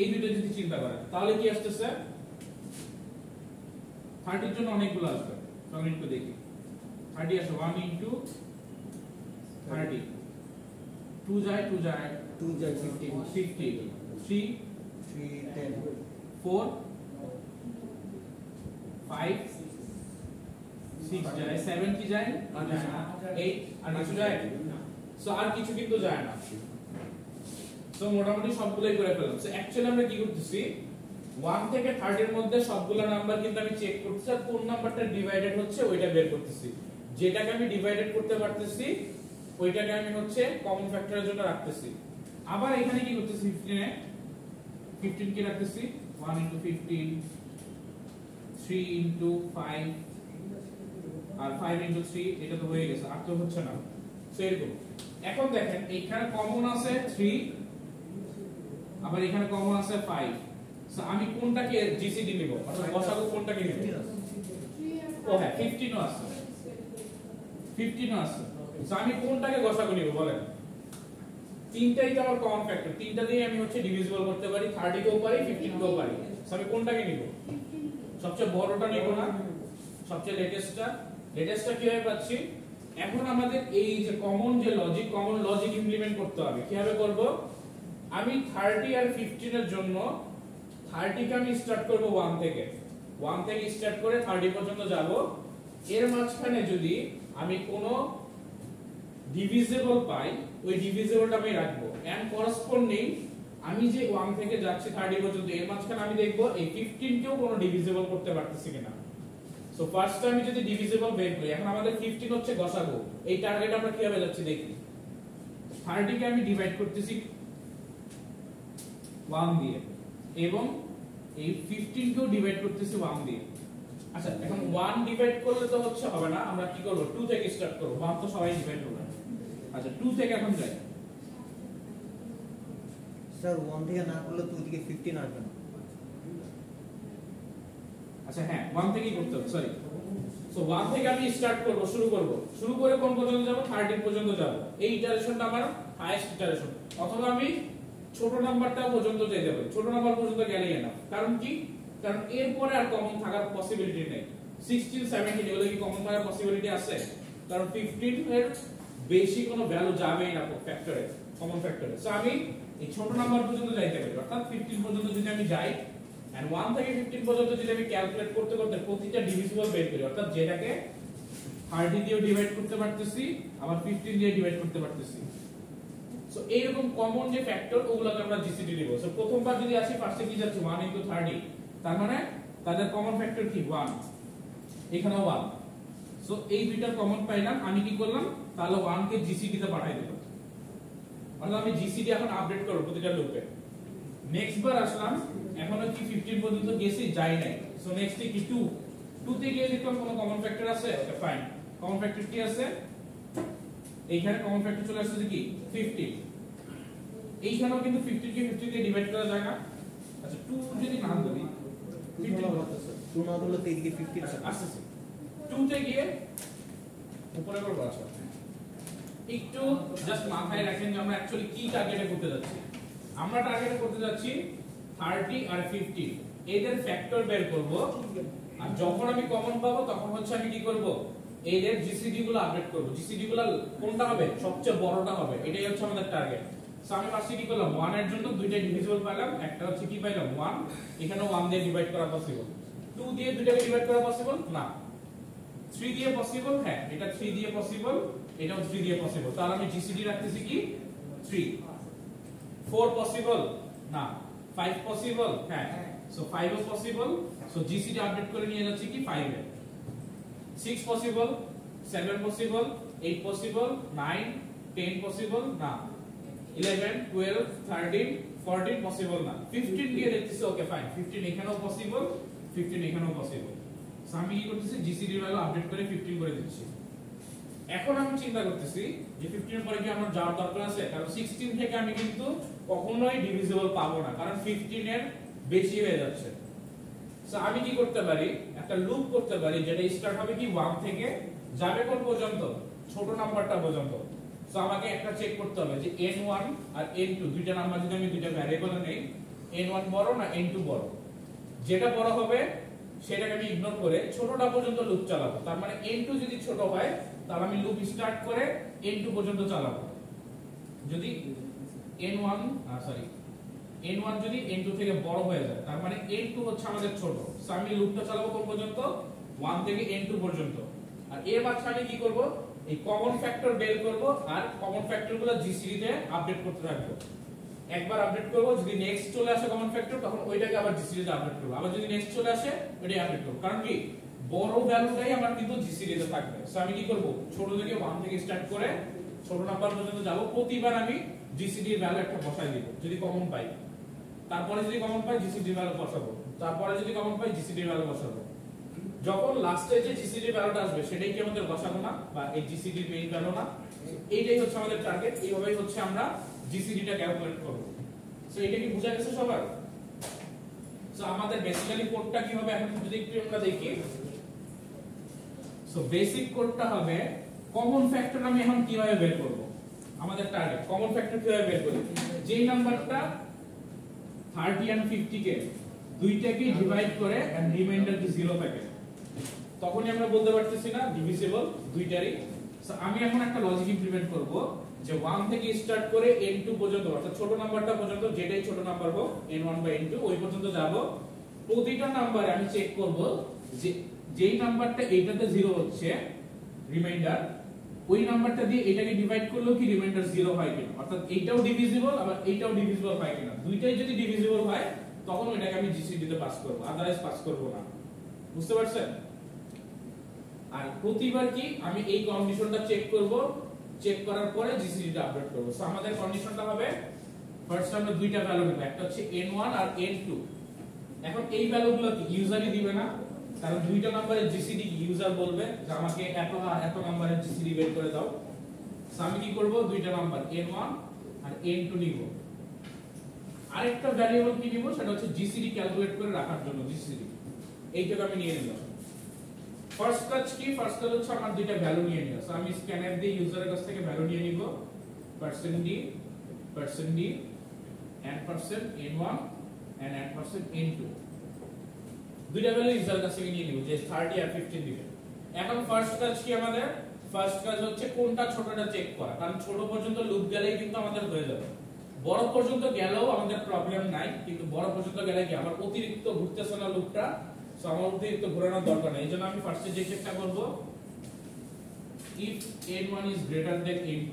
এই দুটো যদি চিন্তা করেন তাহলে কি আসতেছে? 30 এর জন্য অনেকগুলো আসবে। আমি একটু দেখি 30 আসে 1 into 30, 2 যায় 2 যায় 15 50, 3 10 4 5 6 যায় 7 কি যায় 8 আর কিছু যায়, সো আর কিছু কিন্তু যায় না। সো মোটামুটি সবগুলাই করে ফেললাম। সো অ্যাকচুয়ালি আমরা কি করতেছি 1 থেকে 30 এর মধ্যে সবগুলা নাম্বার কিন্তু আমি চেক করতেছি আর কোন নাম্বারটা ডিভাইডেড হচ্ছে ওইটা বের করতেছি। যেটাকে আমি ডিভাইডেড করতে পারতেছি ওইটাকে আমি হচ্ছে কমন ফ্যাক্টরের জন্য রাখতেছি। আবার এখানে কি করতেছি 15 কে রাখতেছি 1 into 15, 3 into 5 আর 5 into 3, এটা তো হয়ে গেছে, আর তো হচ্ছে না। সো এরকম। এখন দেখেন এখানে কমন আছে 3, আবার এখানে কমন আছে 5। সো আমি কোনটাকে জিসিডি নিব অর্থাৎ গসাগু কোনটাকে নিব? ও হ্যাঁ 15 ও আছে, 15 ও আছে। সো আমি কোনটাকে গসাগু নিব বলেন? তিনটাই তো আমার কমন ফ্যাক্টর, তিনটা দিয়ে আমি হচ্ছে ডিভিজিবল করতে পারি, 30 কেও পারি 15 কেও পারি। সো আমি কোনটাকে নিব? সবচেয়ে বড়টা নিব না, সবচেয়ে লেটেস্টটা কিভাবে পাচ্ছি? এখন আমাদের এই যে কমন লজিক ইমপ্লিমেন্ট করতে হবে। কিভাবে করব? আমি 30 আর 15 এর জন্য 30 কে আমি স্টার্ট করব 1 থেকে স্টার্ট করে 30 পর্যন্ত যাব। এর মাঝখানে যদি আমি কোনো ডিভিজিবল পাই ওই ডিভিজিবলটা আমি রাখবো, এন্ড করেসপন্ডিং আমি যে 1 থেকে যাচ্ছি 30 পর্যন্ত এর মাঝখানে আমি দেখব এই 15 কেও কোনো ডিভিজিবল করতে পারতেছি কিনা। সো ফার্স্ট আমি যদি ডিভিজিবল বের করি, এখন আমাদের 15 হচ্ছে গসাগু, এই টার্গেট আমরা কিভাবে যাচ্ছি দেখি। 30 কে আমি ডিভাইড করতেছি 1 দিয়ে এবং এই 15 কেও ডিভাইড করতেছি 1 দিয়ে। আচ্ছা এখন 1 ডিভাইড করলে তো হচ্ছে হবে না, আমরা কি করব 2 থেকে স্টার্ট করব, 1 তো সবাই ডিভাইড করবে। আচ্ছা 2 থেকে এখন যাই। স্যার 1 থেকে না করলে 2 থেকে 15 আসবে না। আচ্ছা হ্যাঁ 1 থেকেই করতে হবে, সরি। সো 1 থেকে আমি স্টার্ট করব, শুরু করে কোন পর্যন্ত যাব? 30 পর্যন্ত যাব। এই ইটারেশনটা আমার হাইয়েস্ট ইটারেশন। অথবা আমি ছোট নাম্বারটা পর্যন্ত যেতে পারি, ছোট নাম্বার পর্যন্ত গেলেই না। কারণ কি? কারণ এরপরে আর কমন থাকার পসিবিলিটি নেই। 16 17 এগুলো কি কমন থাকার পসিবিলিটি আছে? কারণ 15 এর বেশি কোনো ভ্যালু যাবেই না ফ্যাক্টরে, কমন ফ্যাক্টরে। সো আমি এই ছোট নাম্বার পর্যন্ত যাইতে পারি, অর্থাৎ 15 পর্যন্ত যদি আমি যাই এন্ড 1 থেকে 15 পর্যন্ত যদি আমি ক্যালকুলেট করতে প্রতিটা ডিভিজিবল বের করি, অর্থাৎ যেটাকে 30 দিয়ে ডিভাইড করতে পারতেছি আবার 15 দিয়ে ডিভাইড করতে পারতেছি। সো এইরকম কমন যে ফ্যাক্টর ওগুলোকে আমরা জিসিডি নিব। সো প্রথমবার যদি আসি ফার্স্টে কি যাচ্ছে 1 into 30, তার মানে তাদের কমন ফ্যাক্টর কি 1, এখানেও 1। সো এই দুইটা কমন পাইলাম, আমি কি করলাম তাহলে 1 কে জিসিডি তে পাঠাই দিলাম। অর্থাৎ আমি জিসিডি এখন আপডেট করব প্রতিটা লুপে। নেক্সট বার আসলাম, এখনো কি 15 পর্যন্ত গেছি, যাই নাই। সো নেক্সট কি 2 তে গিয়ে দেখলাম কোনো কমন ফ্যাক্টর আছে, ওকে ফাইন। কমন ফ্যাক্টর কি আছে? এইখানে কমন ফ্যাক্টর চলে আসছে কি 15, এইখানেও কিন্তু 15 কে 15 দিয়ে ডিভাইড করা যায় না। আচ্ছা 2 যদি না ধরি 15 করতেছে 2 না হলে তো এদিকে 50 আসছে 2 তে গিয়ে উপরে করব। আচ্ছা একটু জাস্ট মাথায় রাখেন যে আমরা অ্যাকচুয়ালি কি টার্গেটে করতে যাচ্ছি। আমরা টার্গেটে করতে যাচ্ছি 30 আর 50 এদের ফ্যাক্টর বের করব, আর যখন আমি কমন পাবো তখন হচ্ছে আমি কি করব, এদের জিসিডি গুলো আপডেট করব। জিসিডি গুলো কোনটা হবে, সবচেয়ে বড়টা হবে, এটাই হচ্ছে আমাদের টার্গেট। সো আমি ফার্স্টে কি করলাম, 1 এর জন্য দুইটা ডিভিজিবল পেলাম, একটা হচ্ছে কি পাইলাম 1, এখানে 1 দিয়ে ডিভাইড করা পসিবল। 2 দিয়ে দুইটাকে ডিভাইড করা পসিবল না, 3 দিয়ে পসিবল, হ্যাঁ এটা 3 দিয়ে পসিবল, এটাও 3 দিয়ে পসিবল। তাহলে আমি জিসিডি রাখতেছি কি 3। 4 পসিবল না, 5 পসিবল, হ্যাঁ সো 5 ও পসিবল, সো জিসিডি আপডেট করে নিয়ে যাচ্ছি কি 5 এ। 6 পসিবল, 7 পসিবল, 8 পসিবল, 9 10 পসিবল না, 11 12 13 14 পসিবল না, 15 দিয়ে দেখতেছি ওকে ফাইন, 15 এখানেও পসিবল, 15 এখানেও পসিবল। সো আমি কি করতেছি, জিসিডি এর ভ্যালু আপডেট করে 15 করে দিচ্ছি। এখন আমি চিন্তা করতেছি যে 15 এর পরে কি আমার যাওয়ার দরকার আছে, কারণ 16 থেকে আমি কিন্তু কখনোই ডিভিজিবল পাবো না, কারণ 15 এর বেশি হয়ে যাচ্ছে। সো আমি কি করতে পারি, একটা লুপ করতে পারি যেটা স্টার্ট হবে কি 1 থেকে যাবে কোন পর্যন্ত, ছোট নাম্বারটা পর্যন্ত। সো আমাকে একটা চেক করতে হবে যে n1 আর n2 দুইটা নাম্বার যদি আমি দুইটা ভ্যারিয়েবলে নেই, n1 বড় না n2 বড়, যেটা বড় হবে সেটাকে আমি ইগনোর করে ছোটটা পর্যন্ত লুপ চালাবো। তার মানে n2 যদি ছোট হয় তাহলে আমি লুপ স্টার্ট করে n2 পর্যন্ত চালাবো। যদি n1 যদি n2 থেকে বড় হয়ে যায় তার মানে n2 হচ্ছে আমাদের ছোট, সো আমি লুপটা চালাবো কোন পর্যন্ত, 1 থেকে n2 পর্যন্ত। আর এর মাঝখানে আমি কি করব, এই কমন ফ্যাক্টর বের করব, আর কমন ফ্যাক্টরগুলো জিসিডি তে আপডেট করতে থাকবো। একবার আপডেট করব, যদি নেক্সট চলে আসে কমন ফ্যাক্টর তখন ওইটাকে আবার জিসিডি তে আপডেট করব, আবার যদি নেক্সট চলে আসে ওইটাই আপডেট করব। কারণ কি বড় ভ্যালুটাই আমার কিন্তু জিসিডি তে থাকবে। সো আমি কি করব, ছোট থেকে 1 থেকে স্টার্ট করে ছোট নাম্বার পর্যন্ত যাব, প্রতিবার আমি জিসিডি এর ভ্যালু একটা বসাই দিব যদি কমন পাই, তারপরে যদি কমন পাই জিসিডি ভ্যালু বসাবো, তারপরে যদি কমন পাই জিসিডি ভ্যালু বসাবো। যখন লাস্টে যে জিসিডি ভ্যালুটা আসবে সেটাই কি আমাদের বসাবো না, বা এই জিসিডি মেইন ভ্যালু না, এইটাই হচ্ছে আমাদের টার্গেট। এইভাবেই হচ্ছে আমরা জিসিডি টা ক্যালকুলেট করব। সো এটা কি বোঝা গেছে সবার? সো আমাদের বেসিক্যালি কোডটা কি হবে এখন যদি একটু আমরা দেখি। সো বেসিক কোডটা হবে, কমন ফ্যাক্টর আমি এখন কিভাবে বের করব, আমাদের টার্গেট কমন ফ্যাক্টর কিভাবে বের করব, যেই নাম্বারটা 30 and 50 কে দুইটাকে ডিভাইড করে এন্ড রিমাইন্ডার কি 0 থাকে, তখনই আমরা বলতে পারতেছি না ডিভিজিবল দুইটারই। সো আমি এখন একটা লজিক ইমপ্লিমেন্ট করব যে 1 থেকে স্টার্ট করে n2 পর্যন্ত, অর্থাৎ ছোট নাম্বারটা পর্যন্ত, যেটাই ছোট নাম্বার হোক n1 বা n2 ওই পর্যন্ত যাব। প্রতিটা নাম্বারে আমি চেক করব যে যেই নাম্বারটা এইটাতে 0 হচ্ছে রিমাইন্ডার, ওই নাম্বারটা দিয়ে এটাকে ডিভাইড করলেও কি রিমাইন্ডার 0 হয় কিনা, অর্থাৎ এইটাও ডিভিজিবল আবার এইটাও ডিভিজিবল হয় কিনা, দুইটাই যদি ডিভিজিবল হয় তখন ওইটাকে আমি জিসিডি তে পাস করব, আদারওয়াইজ পাস করব না। বুঝতে পারছেন? আর প্রতিবার কি আমি এই কন্ডিশনটা চেক করব, চেক করার পরে জিসিডি তে আপডেট করব। সো আমাদের কন্ডিশনটা হবে, ফার্স্ট আমরা দুইটা ভ্যালু নেব, একটা হচ্ছে n1 আর n2। এখন এই ভ্যালুগুলো কি ইউজারই দিবে না, কারণ দুইটা নম্বরের জিসিডি ইউজার বলবে যে আমাকে এত নম্বরের জিসিডি বের করে দাও। সো আমি কি করব, দুইটা নাম্বার n1 আর n2 নিব, আরেকটা ভ্যারিয়েবল কি নিব সেটা হচ্ছে জিসিডি ক্যালকুলেট করে রাখার জন্য জিসিডি, এইটাকে আমি নিয়ে নিলাম। ফার্স্ট কাজ কি, ফার্স্ট কাজ হচ্ছে আমার দুইটা ভ্যালু নিয়ে নিও। সো আমি স্ক্যানার দিয়ে ইউজারের কাছ থেকে ভ্যালু নিয়ে নিব, %d and %n1 and %n2, দুইটা ভ্যালু ইউজারের কাছ থেকে নিয়ে নিব যে 30 আর 15 দিবে। এখন ফার্স্ট কাজ কি আমাদের, ফার্স্ট কাজ হচ্ছে কোনটা ছোটটা চেক করা, কারণ ছোট পর্যন্ত লুপ গেলেই কিন্তু আমাদের হয়ে যাবে, বড় পর্যন্ত গেলেও আমাদের প্রবলেম নাই, কিন্তু বড় পর্যন্ত গেলে কি আমার অতিরিক্ত ঘুরতেছে না লুপটা, সো আমার অতিরিক্ত ঘোরানোর দরকার নেই। এইজন্য আমি ফার্স্টে যে চেকটা করব, if n1 is greater than n2,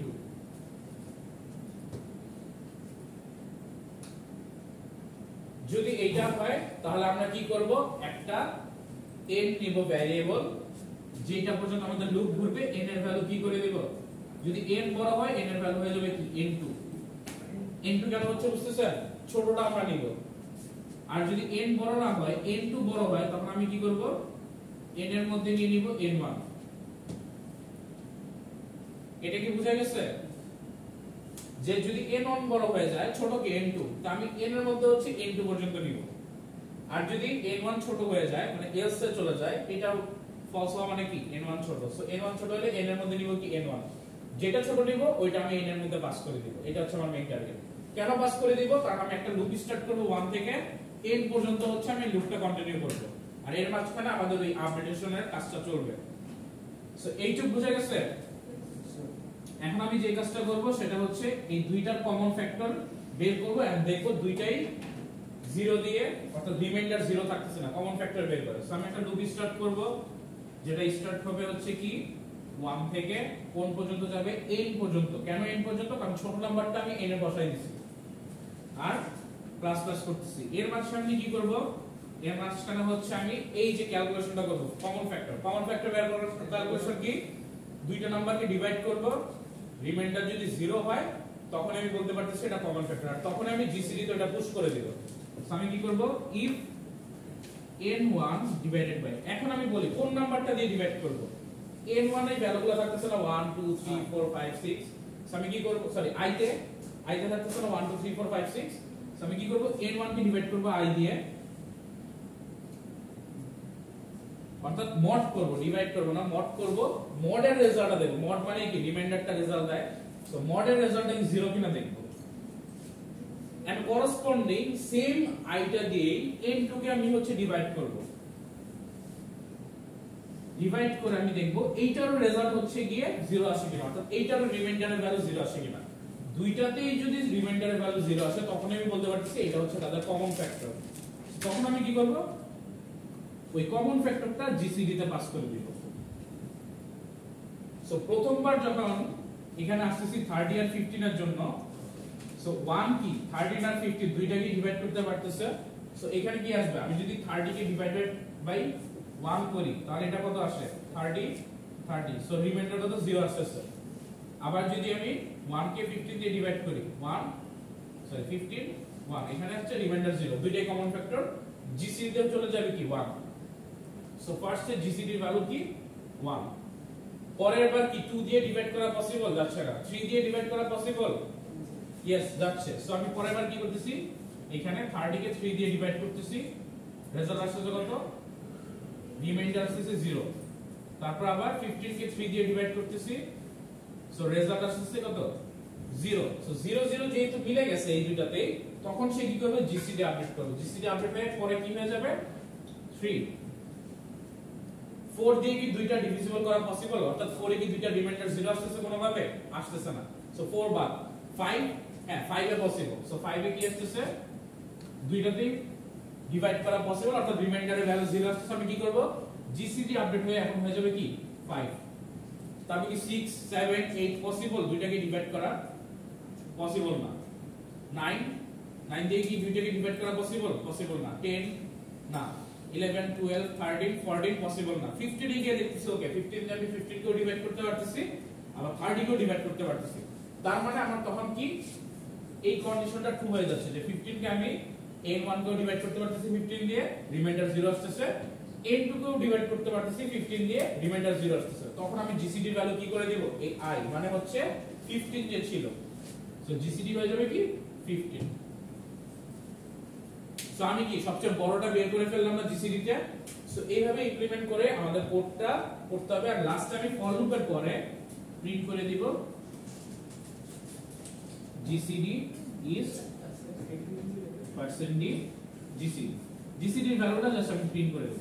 যদি এইটা হয় তাহলে আমরা কি করব, একটা n নিব ভ্যারিয়েবল, যেটা পর্যন্ত আমাদের লুপ ঘুরবে n এর ভ্যালু কি করে দেব, যদি n বড় হয় n এর ভ্যালু হয়ে যাবে কি n2। n2 কেন হচ্ছে বুঝতেছেন, ছোটটা আমরা নিব। আর যদি n বড় না হয়, n2 বড় হয়, তখন আমি কি করব, n এর মধ্যে নিয়ে নিব n1, এটা কি বুঝা গেছে যে যদি n1 বড় হয়ে যায় ছোট কি n2, তো আমি n এর মধ্যে হচ্ছে n2 পর্যন্ত নিব। আর যদি n1 ছোট হয়ে যায় মানে else এ চলে যায়, এটা ফলস হওয়া মানে কি n1 ছোট। সো n1 ছোট হলে n এর মধ্যে নিব কি n1, যেটা ছোট নিব ওইটা আমি n এর মধ্যে পাস করে দিব। এটা হচ্ছে আমার মেইন টার্গেট। কেন পাস করে দিব? কারণ আমি একটা লুপ স্টার্ট করব 1 থেকে n পর্যন্ত হচ্ছে আমি লুপটা কন্টিনিউ করব, আর এর মাঝখানে আমাদের ওই আপডেটেশনের কাজটা চলবে। সো এইটুকু বুঝা গেছে। এখন আমি যে কাজটা করব সেটা হচ্ছে এই দুইটার কমন ফ্যাক্টর বের করব এন্ড দেখব দুইটাই 0 দিয়ে, অর্থাৎ রিমাইন্ডার 0 থাকতেছে না, কমন ফ্যাক্টর বের করে। সো আমি একটা লুপ স্টার্ট করব যেটা স্টার্ট হবে হচ্ছে কি 1 থেকে কোন পর্যন্ত যাবে n পর্যন্ত। কেন n পর্যন্ত? কারণ ছোট নাম্বারটা আমি n এ বসাই দিছি আর প্লাস প্লাস করতেছি। এর মাঝখানে কি করব? এর মাঝখানে হচ্ছে আমি এই যে ক্যালকুলেশনটা করব কমন ফ্যাক্টর। কমন ফ্যাক্টর বের করার ক্যালকুলেশন কি? দুইটা নাম্বারকে ডিভাইড করব, রিমাইন্ডার যদি 0 হয় তখন আমি বলতে পারতেছি এটা কমন ফ্যাক্টর, আর তখন আমি জিসিডি তে এটা পুশ করে দেব। সো আমি কি করব? ইফ n1 ডিভাইডেড বাই, এখন আমি বলি কোন নাম্বারটা দিয়ে ডিভাইড করব। n1 এর ভ্যালুগুলো থাকতেছে না 1 2 3 4 5 6। সো আমি কি করব? সরি i তে থাকতেছে না 1 2 3 4 5 6। সো আমি কি করব? n1 কে ডিভাইড করব i দিয়ে, অর্থাৎ মড করব, ডিভাইড করব না, মড করব। মডের রেজাল্টটা দেখব। মড মানে কি? রিমাইন্ডারটা রেজাল্ট দেয়। সো মডের রেজাল্টটা কি 0 কিনা দেখব। এন্ড করেসপন্ডিং সেম আইটা দিয়ে n2 কে আমি হচ্ছে ডিভাইড করব। ডিভাইড করে আমি দেখব এইটারও রেজাল্ট হচ্ছে গিয়ে 0 আসে কিনা, অর্থাৎ এইটারও রিমাইন্ডারের ভ্যালু 0 আসে কিনা। দুইটাতেই যদি রিমাইন্ডারের ভ্যালু 0 আসে তখন আমি বলতে পারতেছি এটা হচ্ছে তাদের কমন ফ্যাক্টর। তখন আমি কি করব? ওই কমন ফ্যাক্টরটা জিসিডি তে পাস করে দিব। সো প্রথমবার যখন এখানে আসতেছি 30 আর 15 এর জন্য, সো 1 কি 13 আর 15 দুইটাকে ডিভাইড করতে পারতেছে। সো এখানে কি আসবে? আমি যদি 30 কে ডিভাইডেড বাই 1 করি তাহলে এটা কত আসে? 30। সো রিমাইন্ডার কত? 0 আসছে। আবার যদি আমি 1 কে 15 দিয়ে ডিভাইড করি 15 1, এখানে হচ্ছে রিমাইন্ডার 0, দুইটাই কমন ফ্যাক্টর। জিসিডি তে চলে যাবে কি 1। সো ফার্স্টে জিসিডি এর ভ্যালু কি 1। পরের বার কি 2 দিয়ে ডিভাইড করা পসিবল? যাচ্ছে না। 3 দিয়ে ডিভাইড করা পসিবল? ইয়েস যাচ্ছে। সো আমি পরের বার কি করতেছি? এখানে 30 কে 3 দিয়ে ডিভাইড করতেছি, রেজাল্ট আসছে কত? রিমাইন্ডার আসছে 0। তারপর আবার 15 কে 3 দিয়ে ডিভাইড করতেছি, সো রেজাল্ট আসছে কত? 0। সো 0 0 যেহেতু মিলে গেছে এই দুইটাতে, তখন সে কি করবে? জিসিডি আপডেট করবে। জিসিডি আপডেট হয়ে পরে কি হয়ে যাবে? 3। 4 দিয়ে কি দুইটা ডিভিজিবল করা পসিবল? অর্থাৎ 4 এ কি দুইটা রিমাইন্ডার 0 আসতেছে কোনো ভাবে? আসতেছে না। সো 4 বাদ 5, হ্যাঁ 5 এ পসিবল। সো 5 এ কি আসতেছে? দুইটাতেই ডিভাইড করা পসিবল, অর্থাৎ রিমাইন্ডারের ভ্যালু 0 আসতেছে। আমি কি করব? জিসিডি আপডেট হয়ে এখন হয়ে যাবে কি 5। তারপর কি 6 7 8 পসিবল? দুইটাকে ডিভাইড করা পসিবল না। 9 দিয়ে কি দুইটাকে ডিভাইড করা পসিবল? পসিবল না। 10 না। 11 12 13 14 পসিবল না। 15 এ গিয়ে দেখতেছি ওকে 15 দিয়ে আমি 15 কেও ডিভাইড করতে পারতেছি, আবার 30 কেও ডিভাইড করতে পারতেছি। তার মানে আমার তখন কি এই কন্ডিশনটা ট্রু হয়ে যাচ্ছে যে 15 কে আমি n1 কেও ডিভাইড করতে পারতেছি 15 দিয়ে, রিমাইন্ডার 0 আসতেছে। n2 কেও ডিভাইড করতে পারতেছি 15 দিয়ে, রিমাইন্ডার 0 আসতেছে। তখন আমি জিসিডি ভ্যালু কি করে দেব? এই i মানে হচ্ছে 15 যে ছিল, সো জিসিডি হয়ে যাবে কি 15। সো আমি কি সবচেয়ে বড়টা বের করে ফেললাম না জিসিডি তে। সো এইভাবে ইমপ্লিমেন্ট করে আমাদের কোডটা করতে হবে। আর লাস্টে আমি ফর লুপের পরে প্রিন্ট করে দিব GCD is %d GCD. GCD এর ভ্যালুটা জাস্ট আমি প্রিন্ট করে দেব।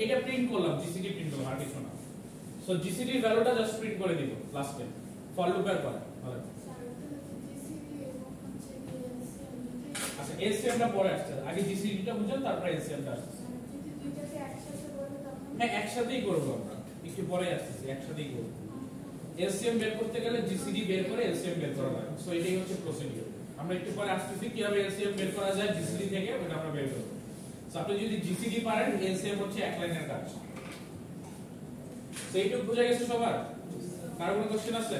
এটা প্রিন্ট করলাম, জিসিডি প্রিন্ট করলাম, আর কিছু না। সো জিসিডি এর ভ্যালুটা জাস্ট প্রিন্ট করে দিব লাস্টে ফর লুপের পরে। আচ্ছা এলসিএমটা পরে আসছে, আগে জিসিডিটা বুঝুন তারপর এলসিএমটা আসছে। হ্যাঁ একসাথেই করব আমরা, একটু পরে আসছে, একসাথেই করব। এলসিএম বের করতে গেলে জিসিডি বের করে এলসিএম বের করা লাগে। সো এটাই হচ্ছে প্রসিডিউর। আমরা একটু পরে আসতেছি কিভাবে এলসিএম বের করা যায় জিসিডি থেকে, ওটা আমরা বের করব। সো আপনি যদি জিসিডি পারেন, এলসিএম হচ্ছে এক লাইনের কাজ। সো এইটুকু বুঝা গেছে সবার? কারো কোনো কোশ্চেন আছে?